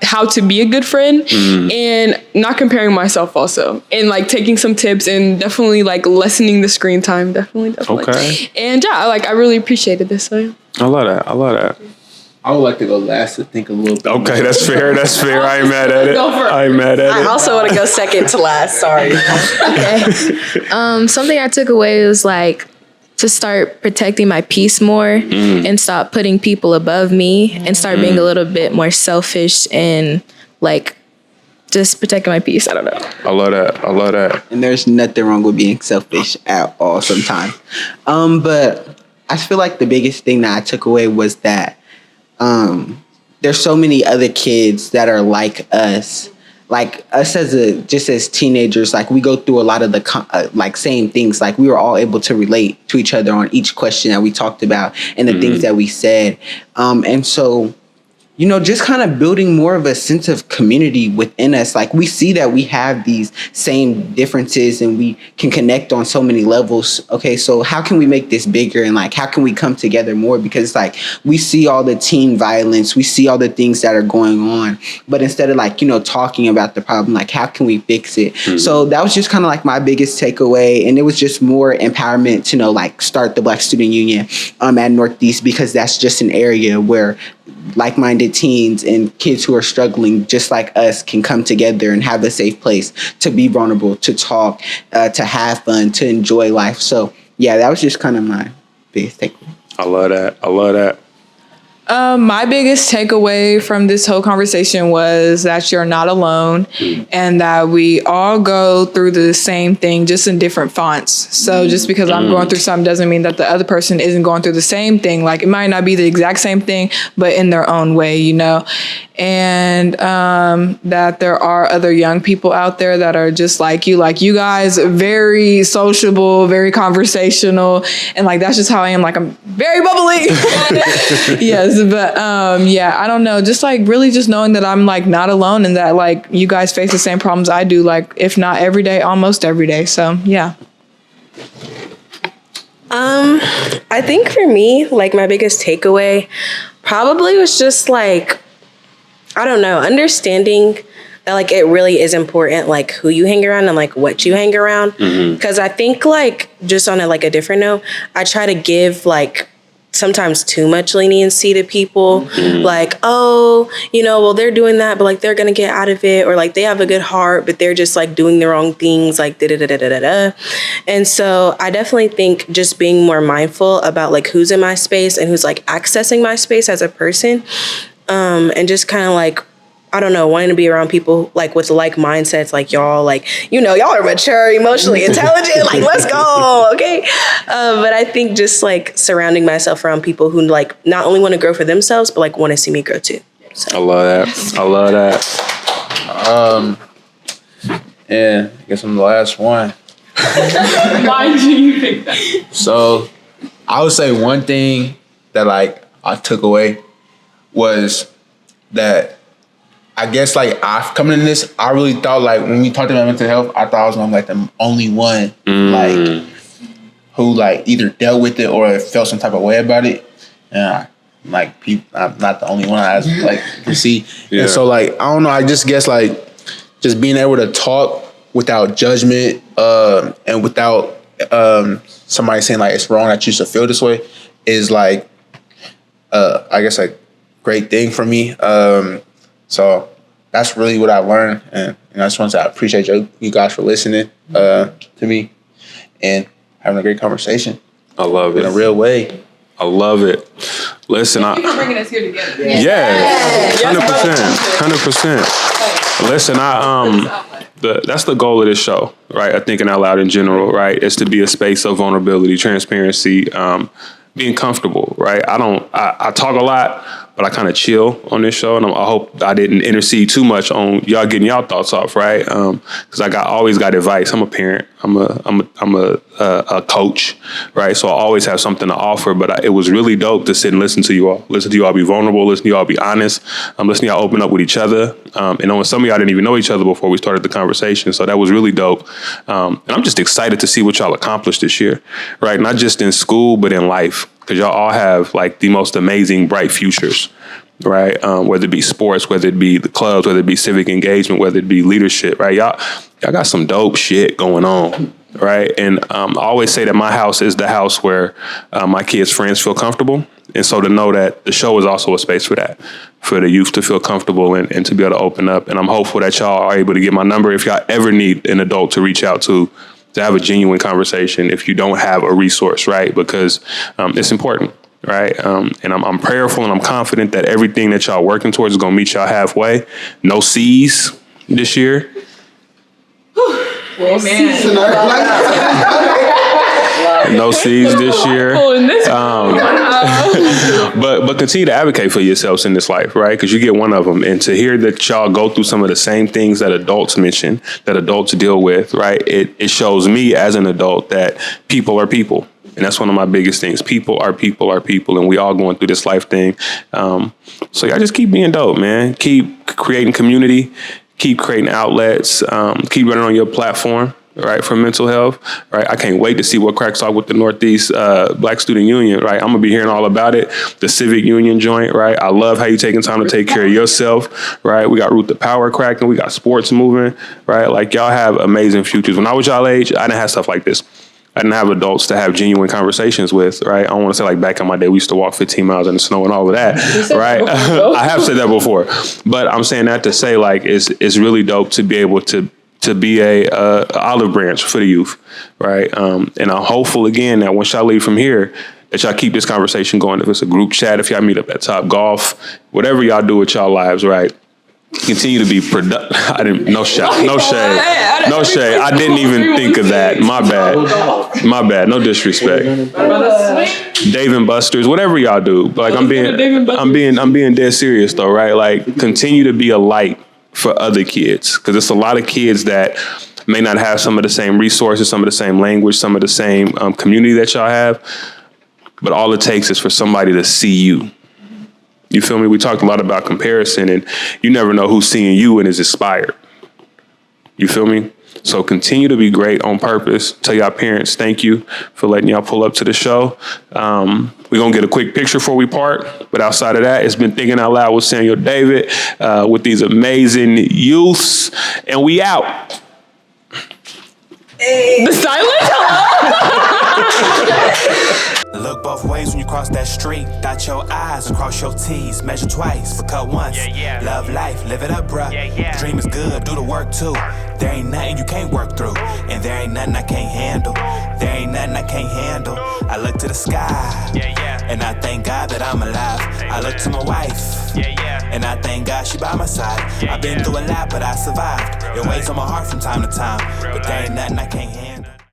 how to be a good friend, and not comparing myself also, and like taking some tips, and definitely like lessening the screen time. Definitely. Okay. And yeah, I really appreciated this. So. I love that. I would like to go last to think a little bit. Okay, more. That's fair. I ain't mad at it. I also want to go second to last. Sorry. Okay. Something I took away was like to start protecting my peace more, and stop putting people above me, and start being a little bit more selfish and like just protecting my peace. I don't know. I love that. And there's nothing wrong with being selfish at all sometimes. But I feel like the biggest thing that I took away was that there's so many other kids that are like us. Like us as teenagers, like we go through a lot of the like same things. Like we were all able to relate to each other on each question that we talked about and the things that we said. And so just kind of building more of a sense of community within us. Like, we see that we have these same differences and we can connect on so many levels. Okay, so how can we make this bigger, and like, how can we come together more? Because like, we see all the teen violence, we see all the things that are going on, but instead of like, talking about the problem, like, how can we fix it? So that was just kind of like my biggest takeaway. And it was just more empowerment to like start the Black Student Union at Northeast, because that's just an area where like-minded teens and kids who are struggling just like us can come together and have a safe place to be vulnerable, to talk, to have fun, to enjoy life. So yeah, that was just kind of my biggest takeaway. I love that. My biggest takeaway from this whole conversation was that you're not alone, and that we all go through the same thing, just in different fonts. So just because I'm going through something doesn't mean that the other person isn't going through the same thing. Like, it might not be the exact same thing, but in their own way, and that there are other young people out there that are just like you guys, very sociable, very conversational. And like, that's just how I am. Like, I'm very bubbly. Yes. But I don't know. Just like really just knowing that I'm like not alone, and that like you guys face the same problems I do, like if not every day, almost every day. So yeah. I think for me, like my biggest takeaway probably was just like, I don't know, understanding that like it really is important, like who you hang around and like what you hang around. Because I think like just on a different note, I try to give like sometimes too much leniency to people, like, oh, well, they're doing that, but like they're gonna get out of it, or like they have a good heart, but they're just like doing the wrong things, like da da da da da da. And so I definitely think just being more mindful about like who's in my space and who's like accessing my space as a person, and just kind of like, I don't know, wanting to be around people like with like mindsets like y'all, like, y'all are mature, emotionally intelligent, like, let's go, okay? But I think just like surrounding myself around people who like not only want to grow for themselves, but like want to see me grow too. So. I love that. Yeah, I guess I'm the last one. Why did you pick that? So I would say one thing that like I took away was that I guess like coming into this, I really thought like when we talked about mental health, I thought I was gonna like the only one like who like either dealt with it or felt some type of way about it. And like I'm not the only one I like to see. Yeah. And so like I don't know, I just guess like just being able to talk without judgment and without somebody saying like it's wrong that you should feel this way is like I guess like great thing for me. So that's really what I learned, and I just want to say I appreciate you guys for listening to me and having a great conversation. I love it in a real way. I love it. Listen, Thank you for bringing us here together. Yeah, 100%. Listen, that's the goal of this show, right? I Thinking Out Loud in general, right? Is to be a space of vulnerability, transparency, being comfortable, right? I talk a lot, but I kind of chill on this show, and I hope I didn't intercede too much on y'all getting y'all thoughts off, right? Because I always got advice. I'm a parent. I'm a coach, right? So I always have something to offer. But it was really dope to sit and listen to you all. Listen to you all be vulnerable. Listen to you all be honest. Listen to y'all open up with each other. And knowing some of y'all didn't even know each other before we started the conversation. So that was really dope. And I'm just excited to see what y'all accomplished this year, right? Not just in school, but in life. Because y'all all have like the most amazing, bright futures, right? Whether it be sports, whether it be the clubs, whether it be civic engagement, whether it be leadership, right? Y'all got some dope shit going on, right? And I always say that my house is the house where my kids' friends feel comfortable. And so to know that the show is also a space for that, for the youth to feel comfortable and to be able to open up. And I'm hopeful that y'all are able to get my number if y'all ever need an adult to reach out to have a genuine conversation if you don't have a resource, right? Because it's important, right? And I'm prayerful and I'm confident that everything that y'all working towards is going to meet y'all halfway. No C's this year. Amen. No C's this year. But continue to advocate for yourselves in this life, right? Because you get one of them. And to hear that y'all go through some of the same things that adults mention, that adults deal with, right? It shows me as an adult that people are people, And that's one of my biggest things. People are people are people, and we all going through this life thing. So y'all just keep being dope, man. Keep creating community. Keep creating outlets. Keep running on your platform, right, for mental health, right? I can't wait to see what cracks off with the Northeast Black Student Union, right? I'm gonna be hearing all about it. The Civic Union joint, right? I love how you taking time to take care of yourself, right? We got Root the Power cracking. We got sports moving, right? Like y'all have amazing futures. When I was y'all age, I didn't have stuff like this. I didn't have adults to have genuine conversations with, right? I don't want to say like back in my day, we used to walk 15 miles in the snow and all of that, right? I have said that before, but I'm saying that to say like it's really dope to be able to be a olive branch for the youth, right? And I'm hopeful again that once y'all leave from here, that y'all keep this conversation going. If it's a group chat, if y'all meet up at Top Golf, whatever y'all do with y'all lives, right? Continue to be productive. No shade. I didn't even think of that. My bad. No disrespect. Dave and Buster's, whatever y'all do. Like I'm being dead serious though, right? Like continue to be a light for other kids, because it's a lot of kids that may not have some of the same resources, some of the same language, some of the same community that y'all have, but all it takes is for somebody to see you. You feel me? We talked a lot about comparison, and you never know who's seeing you and is inspired. You feel me? So continue to be great on purpose. Tell y'all parents thank you for letting y'all pull up to the show. We're going to get a quick picture before we part. But outside of that, it's been Thinking Out Loud with Samuel David with these amazing youths. And we out. Hey. The silence? Look both ways when you cross that street. Dot your I's and cross your T's. Measure twice, but cut once. Love life, live it up, bruh. The dream is good, do the work too. There ain't nothing you can't work through, and there ain't nothing I can't handle. There ain't nothing I can't handle. I look to the sky, and I thank God that I'm alive. I look to my wife, and I thank God she by my side. I've been through a lot, but I survived. It weighs on my heart from time to time, but there ain't nothing I can't handle.